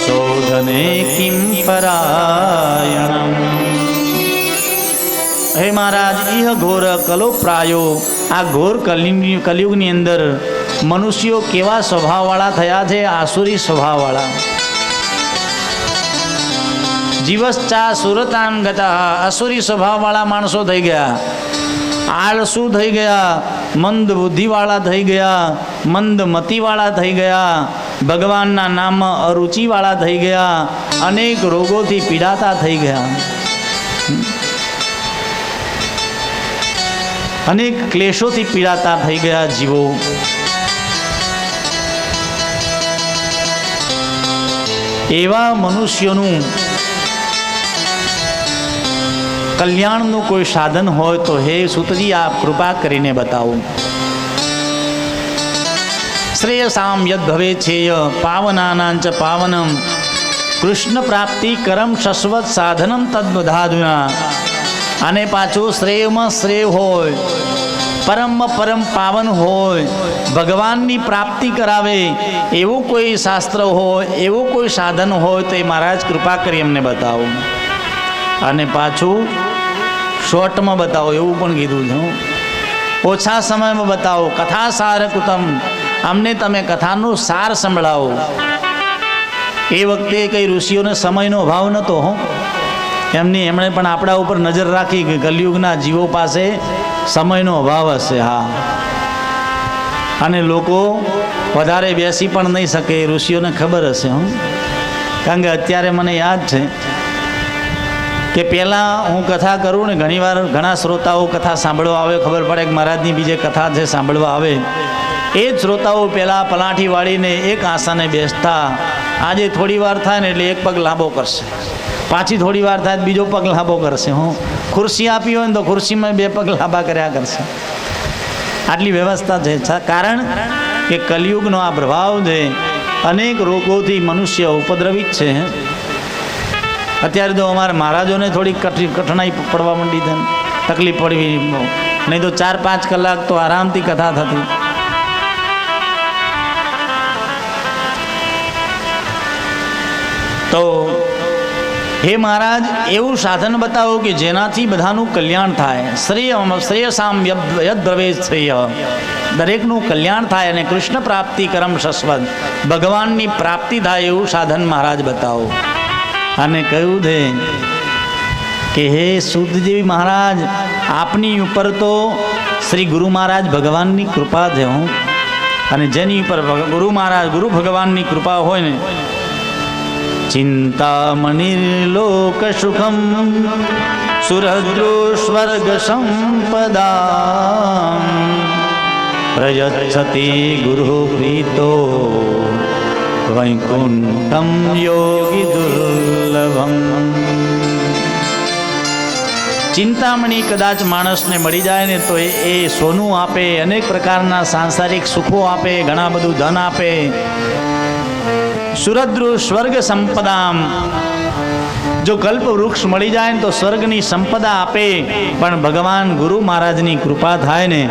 શોધને કિમ પરાયણમ. હે મહારાજ, ઇહ ઘોર કલો પ્રાયો, આ ઘોર કલિયુગની અંદર મનુષ્યો કેવા સ્વભાવવાળા થયા છે? આસુરી સ્વભાવવાળા. જીવશ્ચા સુરતાન ગતા, અસુરી સ્વભાવવાળા માણસો થઈ ગયા. આળસુ થઈ ગયા, મંદ બુદ્ધિવાળા થઈ ગયા, મંદ મતિવાળા થઈ ગયા, ભગવાનના નામમાં અરુચિવાળા થઈ ગયા, અનેક રોગોથી પીડાતા થઈ ગયા, અનેક ક્લેશોથી પીડાતા થઈ ગયા જીવો. એવા મનુષ્યોનું કલ્યાણનું કોઈ સાધન હોય તો હે સુતજી, આપ કૃપા કરીને બતાવો. શ્રેયસામ યદ ભવે છેય પાવનાનાંચ પાવનમ કૃષ્ણ પ્રાપ્તિ કરમ શશ્વત સાધનમ તદ્વધાધુના. અને પાછું શ્રેયમાં શ્રેય હોય, પરમમાં પરમ પાવન હોય, ભગવાનની પ્રાપ્તિ કરાવે એવું કોઈ શાસ્ત્ર હોય, એવું કોઈ સાધન હોય તો એ મહારાજ કૃપા કરી એમને બતાવો. અને પાછું શોર્ટમાં બતાવો એવું પણ કીધું છે. ઓછા સમયમાં બતાવો. કથા સાર કુતમ, અમને તમે કથાનો સાર સંભળાવો. એ વખતે કઈ ઋષિઓને સમયનો અભાવ નહોતો. એમણે પણ આપણા ઉપર નજર રાખી કે કલિયુગના જીવો પાસે સમયનો અભાવ હશે. હા, અને લોકો વધારે બેસી પણ નહીં શકે, ઋષિઓને ખબર હશે. કારણ કે અત્યારે મને યાદ છે કે પહેલાં હું કથા કરું ને ઘણીવાર ઘણા શ્રોતાઓ કથા સાંભળવા આવે, ખબર પડે કે મહારાજની બીજે કથા છે સાંભળવા આવે. એ જ શ્રોતાઓ પહેલાં પલાઠી વાળીને એક આસને બેસતા. આજે થોડી વાર થાય ને એટલે એક પગ લાંબો કરશે, પાછી થોડી વાર થાય બીજો પગ લાંબો કરશે. ખુરશી આપી હોય ને તો ખુરશીમાં બે પગ લાંબા કર્યા કરશે. આટલી વ્યવસ્થા છે. કારણ કે કલિયુગનો આ પ્રભાવ છે. અનેક રોગોથી મનુષ્ય ઉપદ્રવિત છે. અત્યારે તો અમારા મહારાજોને થોડી કઠણાઈ પડવા માંડી છે, તકલીફ પડવી. નહીં તો 4-5 કલાક તો આરામથી કથા થતી. તો હે મહારાજ, એવું સાધન બતાવો કે જેનાથી બધાનું કલ્યાણ થાય. શ્રેયસામ યદ્રવે શ્રેય, દરેકનું કલ્યાણ થાય અને કૃષ્ણ પ્રાપ્તિ કરમ શશ્વત, ભગવાનની પ્રાપ્તિ થાય એવું સાધન મહારાજ બતાવો. અને કહ્યું છે કે હે સુતજી મહારાજ, આપની ઉપર તો શ્રી ગુરુ મહારાજ ભગવાનની કૃપા છે. હું અને જેની ઉપર ગુરુ મહારાજ ગુરુ ભગવાનની કૃપા હોય ને, ચિંતામણિર્લોક સુખમ સુરદ્રુ સ્વર્ગ સંપદા પ્રયચ્છતિ ગુરુ પ્રીતો વૈકુંઠમ યોગી દુર્લભમ. ચિંતામણી કદાચ માણસને મળી જાય ને તો એ સોનું આપે, અનેક પ્રકારના સાંસારિક સુખો આપે, ઘણા બધું ધન આપે. સુરદ્રુ સ્વર્ગ સંપદામ, જો કલ્પ વૃક્ષ મળી જાય ને તો સ્વર્ગની સંપદા આપે. પણ ભગવાન ગુરુ મહારાજની કૃપા થાય ને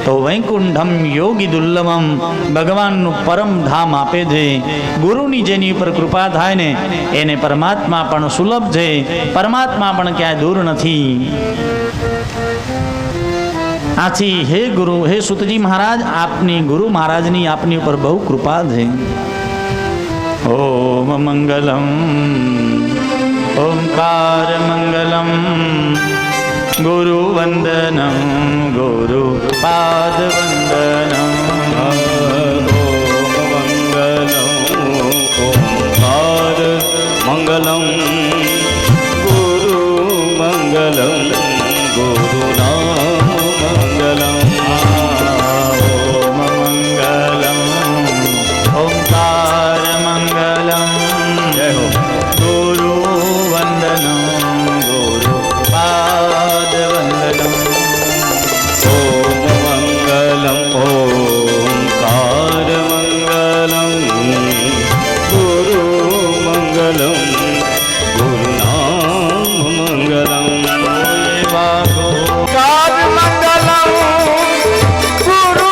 તો વૈકુંઠમ યોગી દુર્લભમ, ભગવાનનું પરમ ધામ આપે છે. ગુરુની જેની ઉપર કૃપા થાય ને એને પરમાત્મા પણ સુલભ છે, પરમાત્મા પણ ક્યાંય દૂર નથી. આથી હે ગુરુ, હે સુતજી મહારાજ, આપની ગુરુ મહારાજની આપની ઉપર બહુ કૃપા છે. ઓમ મંગલમ ઓમકાર મંગલમ ગુરુ વંદનમ ગુરુ પાદ વંદનમ. ઓમ મંગલમ ઓમકાર મંગલમ ગુરુ મંગલમ ગુરુ નામ મંગલમ. ઓમ મંગલમ ઓમકાર મંગલમ જય હો. ગુરુ વંદનમ ગુરુ પાદ વંદનમ. ઓમ મંગલમ ઓમકાર મંગલમ ગુરુ મંગલમ ગુરુ નામ મંગલમ. ઓમકાર મંગલમ ગુરુ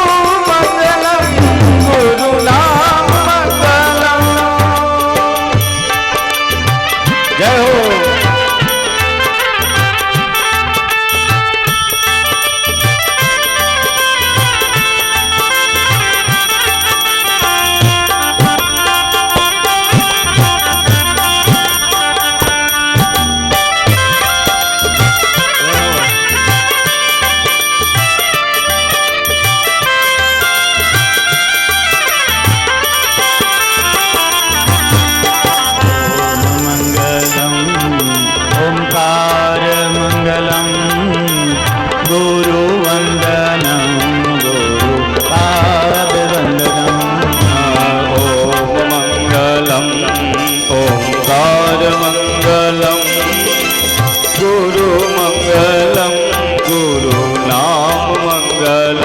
મંગલમ ગુરુ નામ મંગલમ. જય હો. ઓમકાર મંગલમ ગુરુ વંદનમ ગુરુ પાદ વંદનમ. ઓમ મંગલમ ઓમકાર મંગલમ ગુરુ મંગલમ ગુરુ નામ મંગલમ.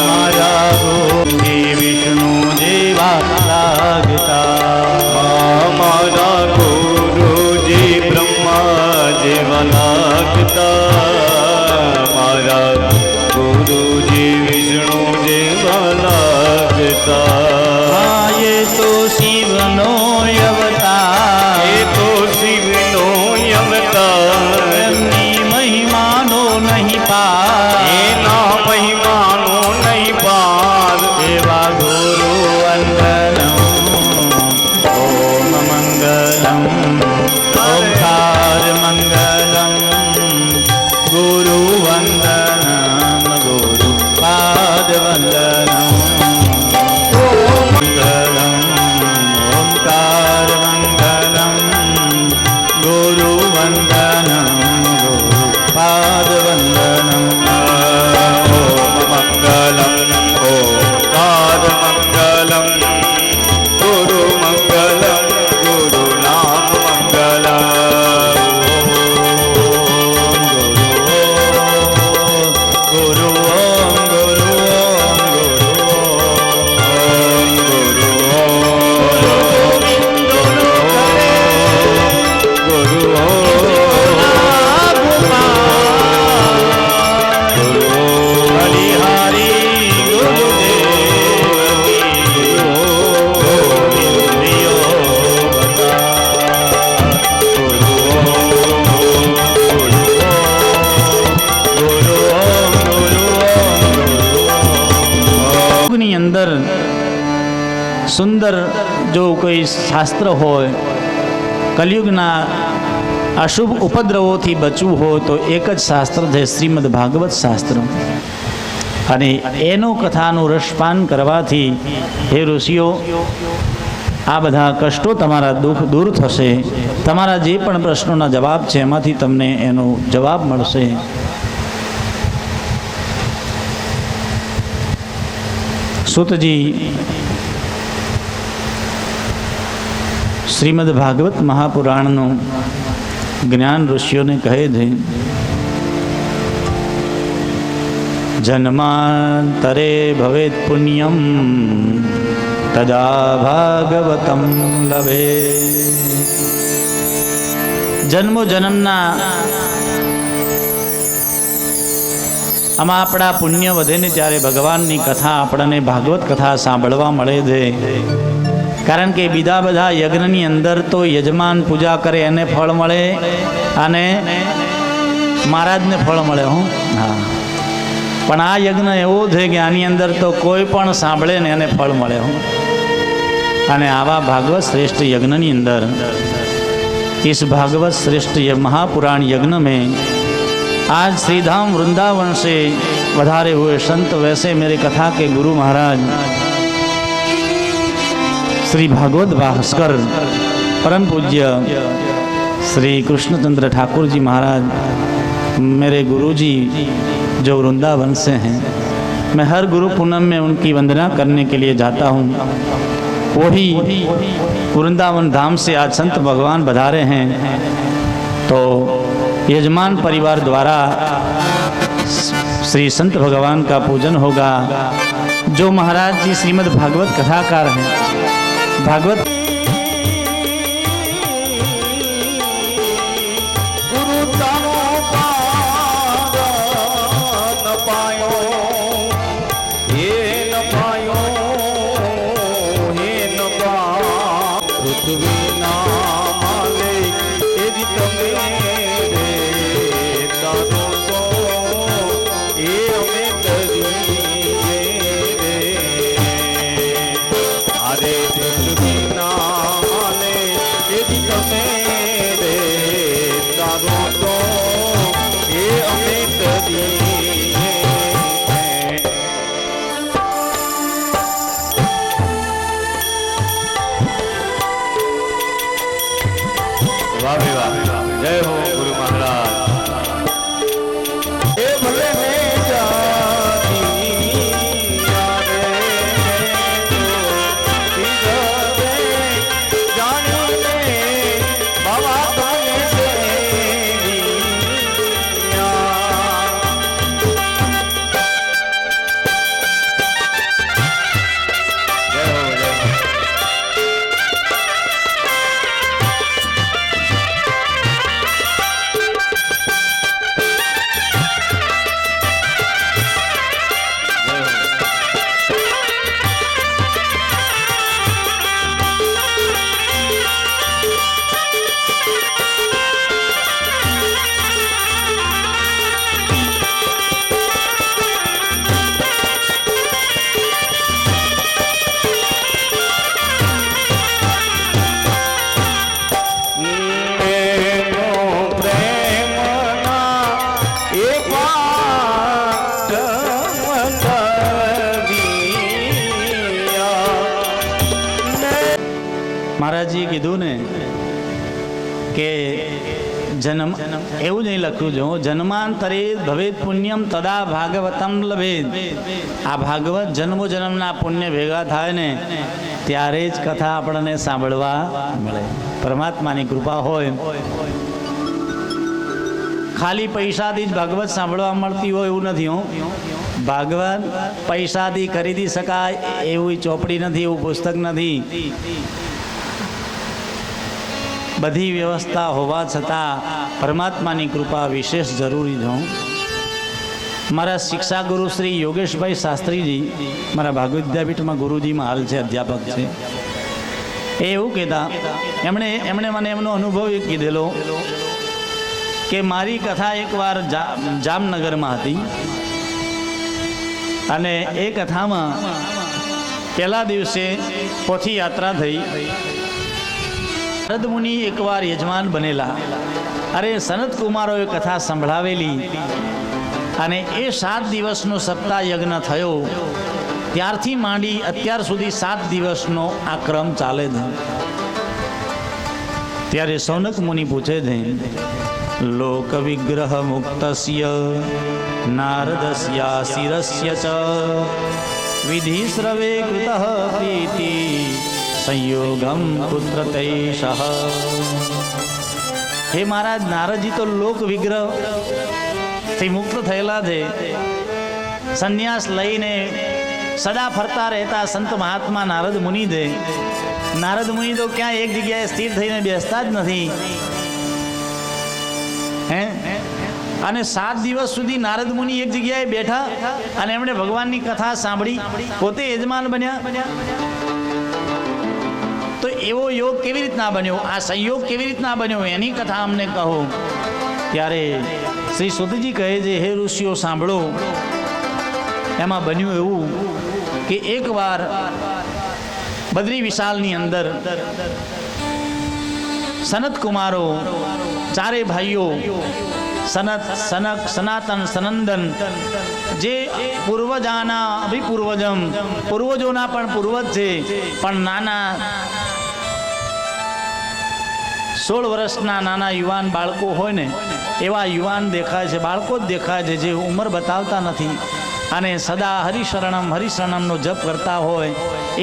મારા ગુરુજી વિષ્ણુ જેવા લાગતા, મારા ગુરુજી બ્રહ્મા જેવા લાગતા, મારા ગુરુજી વિષ્ણુ જેવા લાગતા. એ તો શિવનો અવતાર, એ તો શિવનો અવતાર, એમની મહિમાનો નહીં પાર, એના મહિમાનો નહીં પાર. એવા ગુરુ વંદનમ. ઓમ મંગલમ ઓમકાર મંગલમ ગુરુ વંદનમ ગુરુ પાદ વંદનમ. મંગલમ અંદર સુંદર જો કોઈ શાસ્ત્ર હોય, કલયુગના અશુભ ઉપદ્રવોથી બચવું હોય તો એક જ શાસ્ત્ર છે શ્રીમદ ભાગવત શાસ્ત્ર. અને એનો કથાનું રસપાન કરવાથી હે ઋષિઓ આ બધા કષ્ટો તમારા દુઃખ દૂર થશે. તમારા જે પણ પ્રશ્નોના જવાબ છે એમાંથી તમને એનો જવાબ મળશે. સુતજી શ્રીમદ ભાગવત મહાપુરાણનું જ્ઞાન ઋષિઓને કહે છે. જન્માંતરે ભવેત પુણ્યમ તદા ભાગવતમ લભે. જન્મો જન્મના આમાં આપણા પુણ્ય વધે ને ત્યારે ભગવાનની કથા આપણને ભાગવત કથા સાંભળવા મળે છે. કારણ કે બીજા બધા યજ્ઞની અંદર તો યજમાન પૂજા કરે એને ફળ મળે અને મહારાજને ફળ મળે. હા, પણ આ યજ્ઞ એવો છે કે આની અંદર તો કોઈ પણ સાંભળે ને એને ફળ મળે. અને આવા ભાગવત શ્રેષ્ઠ યજ્ઞની અંદર इस भागवत श्रेष्ठ महापुराण यज्ञ में आज श्रीधाम वृंदावन से पधारे हुए संत वैसे मेरे कथा के गुरु महाराज श्री भागवत भास्कर परम पूज्य श्री कृष्णचंद्र ठाकुर जी महाराज मेरे गुरुजी जो वृंदावन से हैं. मैं हर गुरु पूनम में उनकी वंदना करने के लिए जाता हूँ. वही वृंदावन धाम से आज संत भगवान पधारे हैं. तो यजमान परिवार द्वारा श्री संत भगवान का पूजन होगा. जो महाराज जी श्रीमद् भागवत कथाकार हैं. भागवत जय हो गुरु महाराज. ए भले में जाती यारे तो जानो ने बाबा तने से મહારાજજીએ કીધું ને કે જન્મ એવું નહીં લખ્યું જો જન્માંતરે ભવેત પુણ્યમ તદા ભાગવતમ લભેત. આ ભાગવત જન્મો જન્મના પુણ્ય ભેગા થાય ને ત્યારે જ કથા આપણને સાંભળવા મળે. પરમાત્માની કૃપા હોય. ખાલી પૈસાથી જ ભાગવત સાંભળવા મળતી હોય એવું નથી. ભાગવત પૈસાથી ખરીદી શકાય એવી ચોપડી નથી, એવું પુસ્તક નથી. બધી વ્યવસ્થા હોવા છતાં પરમાત્માની કૃપા વિશેષ જરૂરી છે. મારા શિક્ષા ગુરુ શ્રી યોગેશભાઈ શાસ્ત્રીજી મારા ભાગવત વિદ્યાપીઠમાં ગુરુજીમાં હાલ છે, અધ્યાપક છે. એ એવું કહેતા, એમણે મને એમનો અનુભવ એક કીધેલો કે મારી કથા એકવાર જામનગરમાં હતી અને એ કથામાં પહેલા દિવસે પોથી યાત્રા થઈ. નારદ મુનિ એકવાર યજમાન બનેલા. અરે સનત કુમારોએ કથા સંભળાવેલી અને એ 7 દિવસનો સપ્તાહ યજ્ઞ થયો. ત્યારથી માંડી અત્યાર સુધી 7 દિવસનો આ ક્રમ ચાલે છે. ત્યારે સૌનક મુનિ પૂછે છે, લોક વિગ્રહ મુક્તસ્ય નારદસ્યા શિરસ્ય ચ વિધિ શ્રવે કૃતઃ પ્રીતિ સંયોગમ પુત્ર તૈષઃ. હે મહારાજ, નારદજી તો લોક વિગ્રહ થી મુક્ત થયેલા છે. સંન્યાસ લઈને સદા ફરતા રહેતા સંત મહાત્મા નારદ મુનિ છે. નારદ મુનિ તો ક્યાં એક જગ્યાએ સ્થિર થઈને બેસતા જ નથી. હે અને 7 દિવસ સુધી નારદ મુનિ એક જગ્યાએ બેઠા અને એમણે ભગવાનની કથા સાંભળી, પોતે યજમાન બન્યા. તો એવો યોગ કેવી રીતના બન્યો, આ સંયોગ કેવી રીતના બન્યો, એની કથા અમને કહો. ત્યારે શ્રી સુતજી કહે છે, હે ઋષિઓ સાંભળો. એમાં બન્યું એવું કે એકવાર બદ્રી વિશાલની અંદર સનત કુમારો ચારે ભાઈઓ સનત, સનક, સનાતન, સનંદન, જે પૂર્વજાના અભિપૂર્વજમ, પૂર્વજોના પણ પૂર્વજ છે, પણ નાના 16 વર્ષના નાના યુવાન બાળકો હોય ને એવા યુવાન દેખાય છે, બાળકો જ દેખાય છે, જે ઉંમર બતાવતા નથી અને સદા હરિશરણમનો જપ કરતા હોય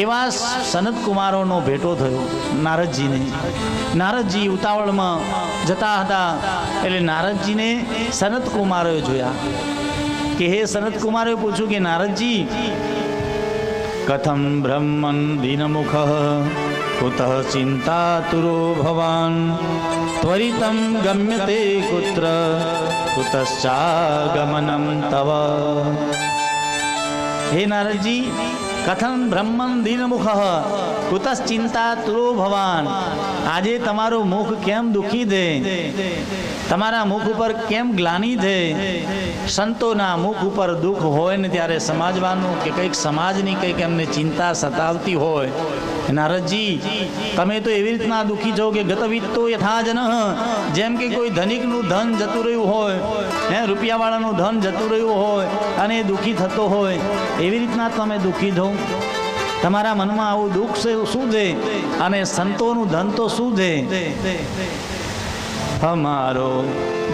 એવા સનત કુમારોનો ભેટો થયો નારદજીને. નારદજી ઉતાવળમાં જતા હતા એટલે નારદજીને સનત કુમારોએ જોયા. કે હે સનત કુમારોએ પૂછ્યું કે નારદજી, કથમ બ્રહ્મન દીનમુખ કુતઃ ચિંતાતુરો ભવાન ત્વરિતમ ગમ્યતે કુત્ર કુતશ્ચાગમનમ તવ. હે નારદજી, કથમ બ્રહ્મન દીનમુખ કુતશ્ચિંતાતુરો ભવાન. આજે તમારું મુખ કેમ દુઃખી છે, તમારા મુખ ઉપર કેમ ગ્લાની છે. સંતોના મુખ ઉપર દુઃખ હોય ને ત્યારે સમાજવાનું કે કંઈક સમાજની કંઈક એમને ચિંતા સતાવતી હોય. નારદજી, તમે તો એવી રીતના દુઃખી છો કે ગતવિત્તો યથાજન, જેમ કે કોઈ ધનિકનું ધન જતું રહ્યું હોય, રૂપિયાવાળાનું ધન જતું રહ્યું હોય અને એ દુઃખી થતો હોય, એવી રીતના તમે દુઃખી છો. તમારા મનમાં આવું દુઃખ છે શું છે, અને સંતોનું ધન તો શું છે. હમારો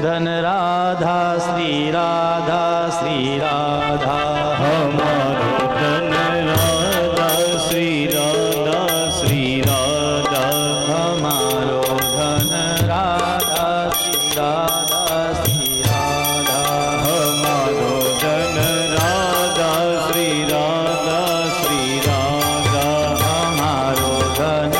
ધન રાધા શ્રી રાધા શ્રી રાધા, હમારો ધન રાધા શ્રી રાધા શ્રી રાધા, હમારો ધન રાધા શ્રી રાધા શ્રી રાધા, હમારો ધન રાધા શ્રી રાધા શ્રી રાધા, હમારો ધન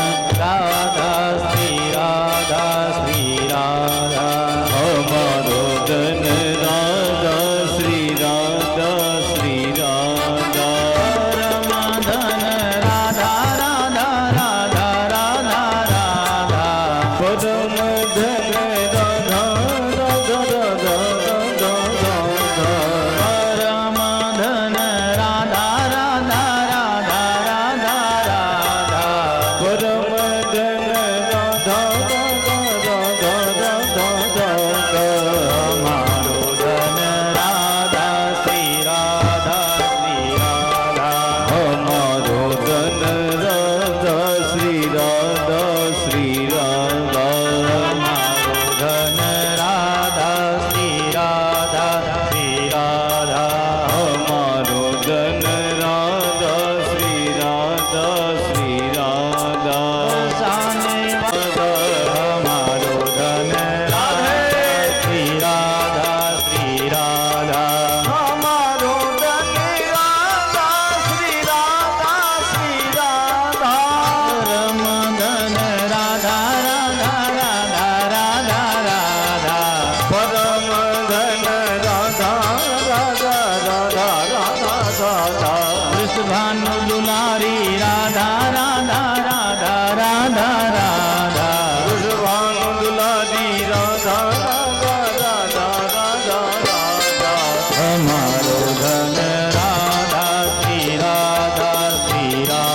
રાધા શ્રી રાધા શ્રી રાધા, હમારો ધન રાધા શ્રી રાધા શ્રી રાધા, પરમ ધન રાધા રાધા રાધા રાધા રાધા, પરમ ધન રાધા રાધા રાધા રાધા, પરમ ધન રાધા રાધા રાધા રાધા રાધા, પરમ ધન રાધા રાધા રાધા રાધા, હમારો ધન રાધા શ્રી રાધા શ્રી રાધા, હમારો ધન રાધા શ્રી રાધા શ્રી રાધા, હમારો ધન રાધા શ્રી રાધા શ્રી રાધા, હમારો ધન રાધા શ્રી રાધા શ્રી રાધા, હમારો ધન રાધા શ્રી રાધા શ્રી રાધા, હમારો ધન રાધા શ્રી રાધા શ્રી રાધા, પરમ ધન રાધા રાધા રાધા રાધા રાધા, પરમ ધન રાધા રાધા રાધા રાધા રાધા, કૃષ્ણ દુલારી રાધા રાધા રાધા રાધા રાધા, કૃષ્ણ દુલારી રાધા રાધા રાધા રાધા રાધા, હમારો ધન રાધા શ્રી રાધા શ્રી રાધા.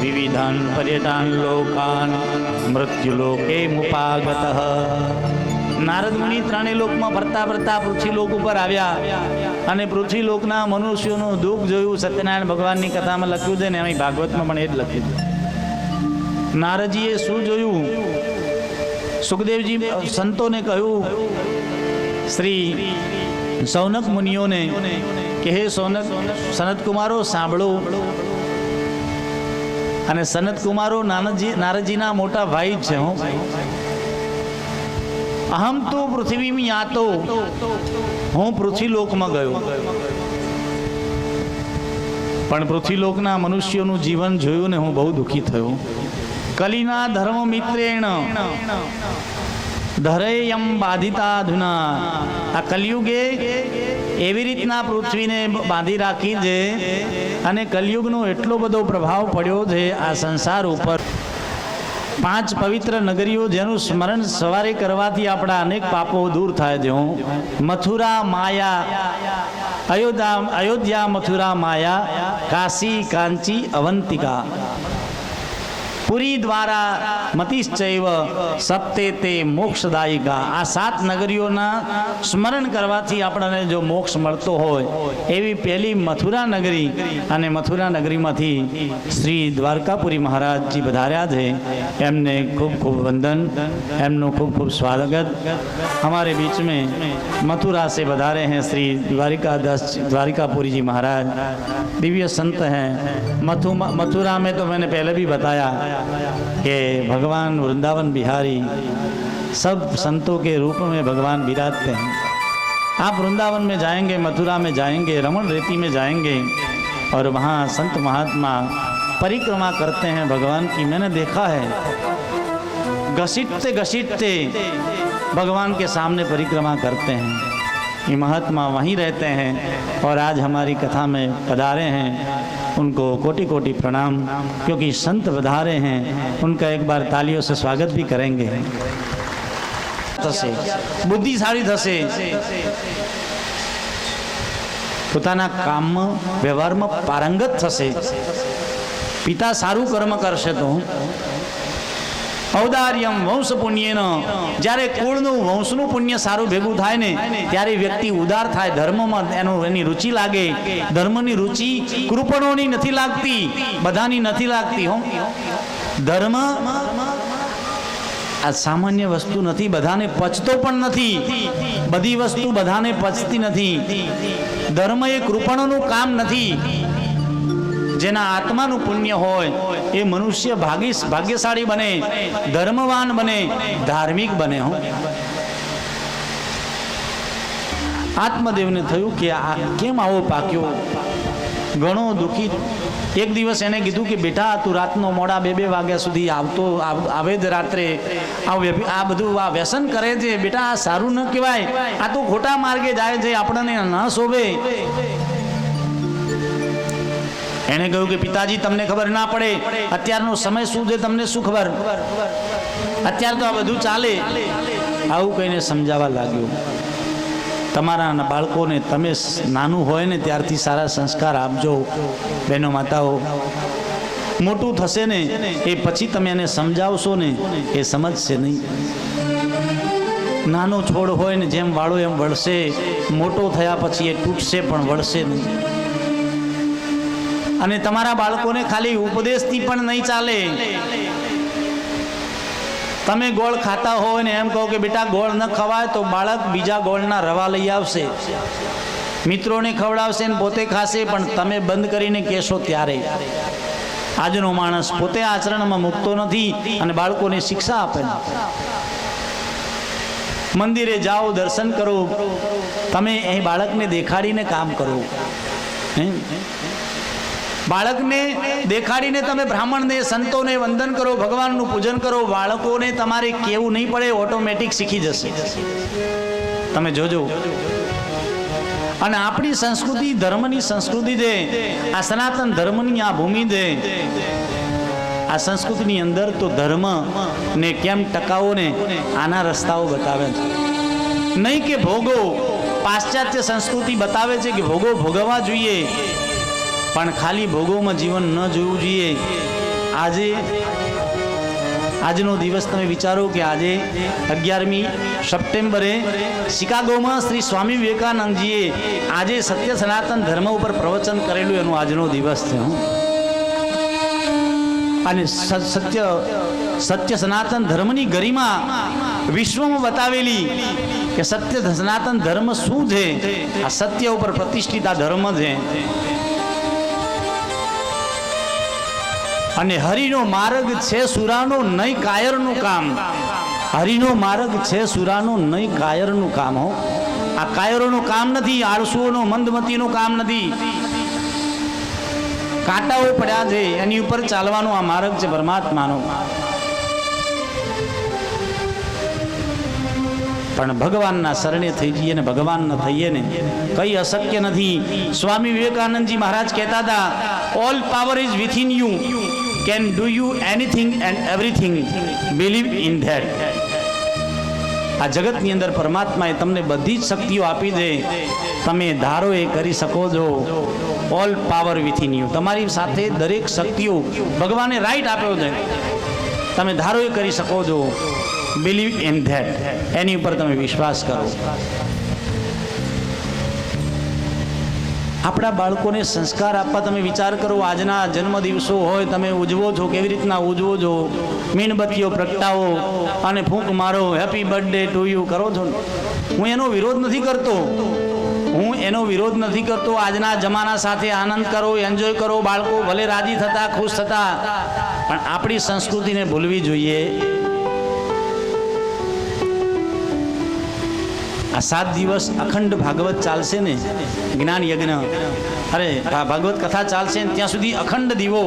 વિવિધાન પર્યટાન લોકાન મૃત્યુલોકે મુપાગતઃ. નારદ મુનિ ત્રણેય લોકમાં ફરતા ફરતા પૃથ્વીલોક ઉપર આવ્યા અને પૃથ્વીલોકના મનુષ્યોનું દુઃખ જોયું. સત્યનારાયણ ભગવાનની કથામાં લખ્યું છે ને, એમાં ભાગવતમાં પણ એ જ લખ્યું છે. નારદજીએ શું જોયું? સુખદેવજી સંતોને કહ્યું, શ્રી સૌનક મુનિઓને કે હે સનત કુમારો સાંભળો. અને સનત કુમારો નારદજીના મોટા ભાઈ જ છે. અહમ તો પૃથ્વી યાતો, હું પૃથ્વીલોકમાં ગયો પણ પૃથ્વીલોકના મનુષ્યોનું જીવન જોયું ને હું બહુ દુઃખી થયો. કલિના ધર્મ મિત્રેણ ધરેયમ બાધિતા અધુના. આ કલિયુગે એવી રીતના પૃથ્વીને બાંધી રાખી છે અને કલિયુગનો એટલો બધો પ્રભાવ પડ્યો છે આ સંસાર ઉપર. 5 પવિત્ર નગરીઓ જેનું સ્મરણ સવારે કરવાથી આપણા અનેક પાપો દૂર થાય છે. મથુરા માયા, અયોધ્યા મથુરા માયા, કાશી કાંચી અવંતિકા, પુરી દ્વારા મતિશ્ચૈવ સપ્તે તે મોક્ષદાયિકા. આ 7 નગરીઓના સ્મરણ કરવાથી આપણને જો મોક્ષ મળતો હોય એવી પહેલી મથુરા નગરી. અને મથુરા નગરીમાંથી શ્રી દ્વારકાપુરી મહારાજજી પધાર્યા છે. એમને ખૂબ ખૂબ વંદન, એમનું ખૂબ ખૂબ સ્વાગત. हमारे बीच में मथुरा से पधारे हैं श्री द्वारिकापुरी जी महाराज, दिव्य संत हैं. मथुरा में तो मैंने पहले भी बताया कि भगवान वृंदावन बिहारी सब संतों के रूप में भगवान विराजते हैं. आप वृंदावन में जाएंगे, मथुरा में जाएंगे, रमण रेती में जाएंगे और वहाँ संत महात्मा परिक्रमा करते हैं भगवान की. मैंने देखा है घसीटते घसीटते भगवान के सामने परिक्रमा करते हैं. ये महात्मा वहीं रहते हैं और आज हमारी कथा में पधारे हैं. उनको कोटि कोटि प्रणाम, क्योंकि संत पधारे हैं. उनका एक बार तालियों से स्वागत भी करेंगे. बुद्धिशाળી થશે, પોતાના કામમાં વ્યવહારમાં પારંગત થશે. પિતા સારું કર્મ કરશે તો ઔદાર્યમ વંશ પુણ્યેન. જ્યારે કુળનું વંશનું પુણ્ય સારું ભેગું થાય ને ત્યારે વ્યક્તિ ઉદાર થાય, ધર્મમાં એની રુચિ લાગે. ધર્મની રુચિ કૃપણોની નથી લાગતી, બધાની નથી લાગતી. ધર્મ આ સામાન્ય વસ્તુ નથી, બધાને પચતો પણ નથી. બધી વસ્તુ બધાને પચતી નથી. ધર્મ એ કૃપણોનું કામ નથી. જેના આત્માનું પુણ્ય હોય એ મનુષ્ય ભાગ્યશાળી બને, ધર્મવાન બને, ધાર્મિક બને. આત્મદેવને થયું કે આ કેમ આવો પાક્યો, ઘણો દુઃખી. એક દિવસ એને કીધું કે બેટા તું રાતનો મોડા 2 વાગ્યા સુધી આવે જ રાત્રે આ બધું આ વ્યસન કરે છે બેટા, આ સારું ન કહેવાય, આ તો ખોટા માર્ગે જાય છે, આપણને ન શોભે. એને કહ્યું કે પિતાજી તમને ખબર ના પડે, અત્યારનો સમય શું છે તમને શું ખબર, અત્યારે તો આ બધું ચાલે. આવું કહીને સમજાવવા લાગ્યો. તમારા બાળકોને તમે નાનું હોય ને ત્યારથી સારા સંસ્કાર આપજો બહેનો માતાઓ. મોટું થશે ને એ પછી તમે એને સમજાવશો ને એ સમજશે નહીં. નાનો છોડ હોય ને જેમ વાળો એમ વળશે, મોટો થયા પછી એ તૂટશે પણ વળશે નહીં. અને તમારા બાળકોને ખાલી ઉપદેશથી પણ નહીં ચાલે. તમે ગોળ ખાતા હોય ને એમ કહો કે બેટા ગોળ ન ખવાય તો બાળક બીજા ગોળના રવા લઈ આવશે, મિત્રોને ખવડાવશે ને પોતે ખાશે, પણ તમે બંધ કરીને કહેશો ત્યારે. આજનો માણસ પોતે આચરણમાં મૂકતો નથી અને બાળકોને શિક્ષા આપે. મંદિરે જાઓ, દર્શન કરો, તમે અહીં બાળકને દેખાડીને કામ કરો. બાળકને દેખાડીને તમે બ્રાહ્મણને સંતોને વંદન કરો, ભગવાનનું પૂજન કરો. બાળકોને તમારે કેવું નહીં પડે, ઓટોમેટિક શીખી જશે. તમે જોજો. અને આપણી સંસ્કૃતિ ધર્મની સંસ્કૃતિ છે, આ સનાતન ધર્મની આ ભૂમિ છે. આ સંસ્કૃતિની અંદર તો ધર્મ ને કેમ ટકાવો ને આના રસ્તાઓ બતાવે છે. નહીં કે ભોગો. પાશ્ચાત્ય સંસ્કૃતિ બતાવે છે કે ભોગો ભોગવવા જોઈએ, પણ ખાલી ભોગોમાં જીવન ન જોવું જોઈએ. આજે આજનો દિવસ તમે વિચારો કે આજે 11મી સપ્ટેમ્બરે શિકાગોમાં શ્રી સ્વામી વિવેકાનંદજીએ આજે સત્ય સનાતન ધર્મ ઉપર પ્રવચન કરેલું એનો આજનો દિવસ છે. અને સત્ય સનાતન ધર્મની ગરિમા વિશ્વમાં બતાવેલી કે સત્ય સનાતન ધર્મ શું છે. આ સત્ય ઉપર પ્રતિષ્ઠિત આ ધર્મ છે. અને હરિનો માર્ગ છે સુરાનો નહીં કાયરનું કામ. હરિનો માર્ગ છે સુરાનો નહીં કાયરનું કામ. હો, આ કાયરોનું કામ નથી, આળસુઓનો મંદમતીનું કામ નથી. કાંટાઓ પડ્યા છે એની ઉપર ચાલવાનો આ માર્ગ છે પરમાત્માનો. પણ ભગવાનના શરણે થઈ જઈએ ને ભગવાન ન થઈએ ને કઈ અશક્ય નથી. સ્વામી વિવેકાનંદજી મહારાજ કહેતા હતા, all power is within you, can do you anything and everything, believe in that. આ જગતની અંદર પરમાત્માએ તમને બધી જ શક્તિઓ આપી દે, તમે ધારો એ કરી શકો છો. ઓલ પાવર વિથિન યુ, તમારી સાથે દરેક શક્તિઓ ભગવાને રાઈટ આપ્યો છે, તમે ધારો એ કરી શકો છો. બિલીવ ઇન ધેટ, એની ઉપર તમે વિશ્વાસ કરો. આપણા બાળકોને સંસ્કાર આપવા તમે વિચાર કરો. આજના જન્મ દિવસો હોય તમે ઉજવો છો, કેવી રીતના ઉજવો છો? મીણબત્તીઓ પ્રગટાવો અને ફૂંક મારો, હેપી બર્થડે ટુ યુ કરો છો. હું એનો વિરોધ નથી કરતો, હું એનો વિરોધ નથી કરતો. આજના જમાના સાથે આનંદ કરો, એન્જોય કરો. બાળકો ભલે રાજી થતા, ખુશ થતા, પણ આપણી સંસ્કૃતિને ભૂલવી જોઈએ. આ 7 દિવસ અખંડ ભાગવત ચાલશે ને, જ્ઞાન યજ્ઞ, અરે ભાગવત કથા ચાલશે ને ત્યાં સુધી અખંડ દીવો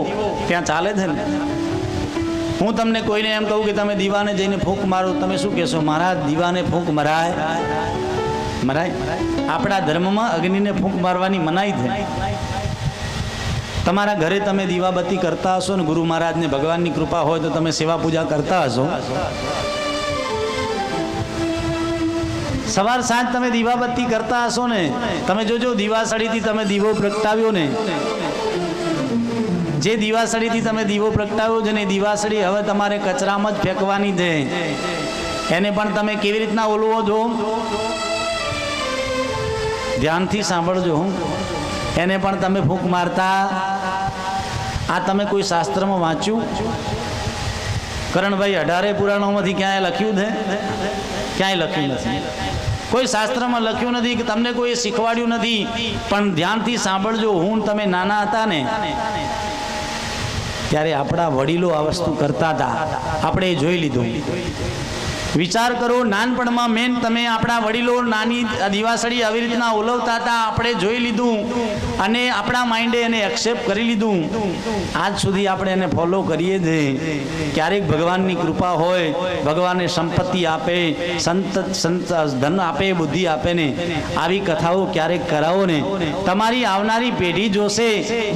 ત્યાં ચાલે છે ને. હું તમને કોઈને એમ કહું કે તમે દીવાને જઈને ફૂંક મારો, તમે શું કહેશો? મારા દીવાને ફૂંક મરાય? મરાય? આપણા ધર્મમાં અગ્નિને ફૂંક મારવાની મનાઈ છે. તમારા ઘરે તમે દીવાબત્તી કરતા હશો ને, ગુરુ મહારાજને ભગવાનની કૃપા હોય તો તમે સેવા પૂજા કરતા હશો. સવાર સાંજ તમે દીવાબત્તી કરતા હશો ને. તમે જોજો દીવાસળીથી તમે દીવો પ્રગટાવ્યો ને, જે દીવાસળીથી તમે દીવો પ્રગટાવ્યો છે ને, દીવાસળી હવે તમારે કચરામાં જ ફેંકવાની છે. એને પણ તમે કેવી રીતના ઓલવો છો? ધ્યાનથી સાંભળજો. એને પણ તમે ફૂંક મારતા. આ તમે કોઈ શાસ્ત્રમાં વાંચ્યું? કરણભાઈ 18 પુરાણોમાંથી ક્યાંય લખ્યું છે? ક્યાંય લખ્યું નથી. કોઈ શાસ્ત્રમાં લખ્યું નથી, કે તમને કોઈ શીખવાડ્યું નથી. પણ ધ્યાનથી સાંભળજો. હું તમે નાના હતા ને ત્યારે આપણા વડીલો આ વસ્તુ કરતા હતા, આપણે જોઈ લીધું. વિચાર કરો, નાનપણમાં મેન તમે આપણા વડીલો નાની દિવાસળી આવી રીતના ઓલવતા હતા, આપણે જોઈ લીધું અને આપણા માઇન્ડે એને એક્સેપ્ટ કરી લીધું. આજ સુધી આપણે એને ફોલો કરીએ છીએ. ક્યારેક ભગવાનની કૃપા હોય, ભગવાને સંપત્તિ આપે, સંત ધન આપે, બુદ્ધિ આપે ને, આવી કથાઓ ક્યારેક કરાવો ને, તમારી આવનારી પેઢી જોશે,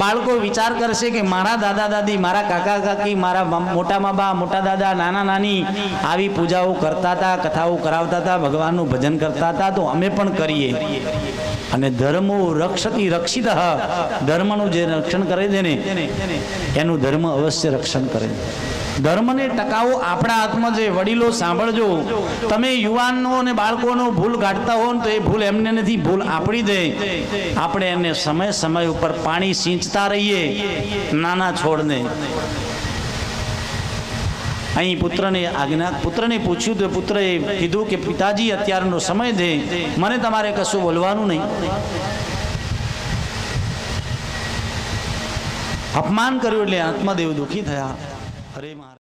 બાળકો વિચાર કરશે કે મારા દાદા દાદી, મારા કાકા કાકી, મારા મોટા મા બા, મોટા દાદા, નાના નાની આવી પૂજાઓ કરતા હતા, કથાઓ કરાવતા હતા, ભગવાનનું ભજન કરતા હતા, તો અમે પણ કરીએ. અને ધર્મો રક્ષતી રક્ષિત, ધર્મનું જે રક્ષણ કરે છે ને એનું ધર્મ અવશ્ય રક્ષણ કરે. ધર્મને ટકાવો આપણા હાથમાં છે. વડીલો સાંભળજો, તમે યુવાનો અને બાળકોનો ભૂલ કાઢતા હો ને તો એ ભૂલ એમને નથી, ભૂલ આપણી છે. આપણે એને સમય સમય ઉપર પાણી સિંચતા રહીએ, નાના છોડને. અહીં પુત્રને પૂછ્યું તો પુત્રએ કીધું કે પિતાજી અત્યારનો સમય છે, મને તમારે કશું બોલવાનું નહીં. અપમાન કર્યું એટલે આત્મદેવ દુઃખી થયા. અરે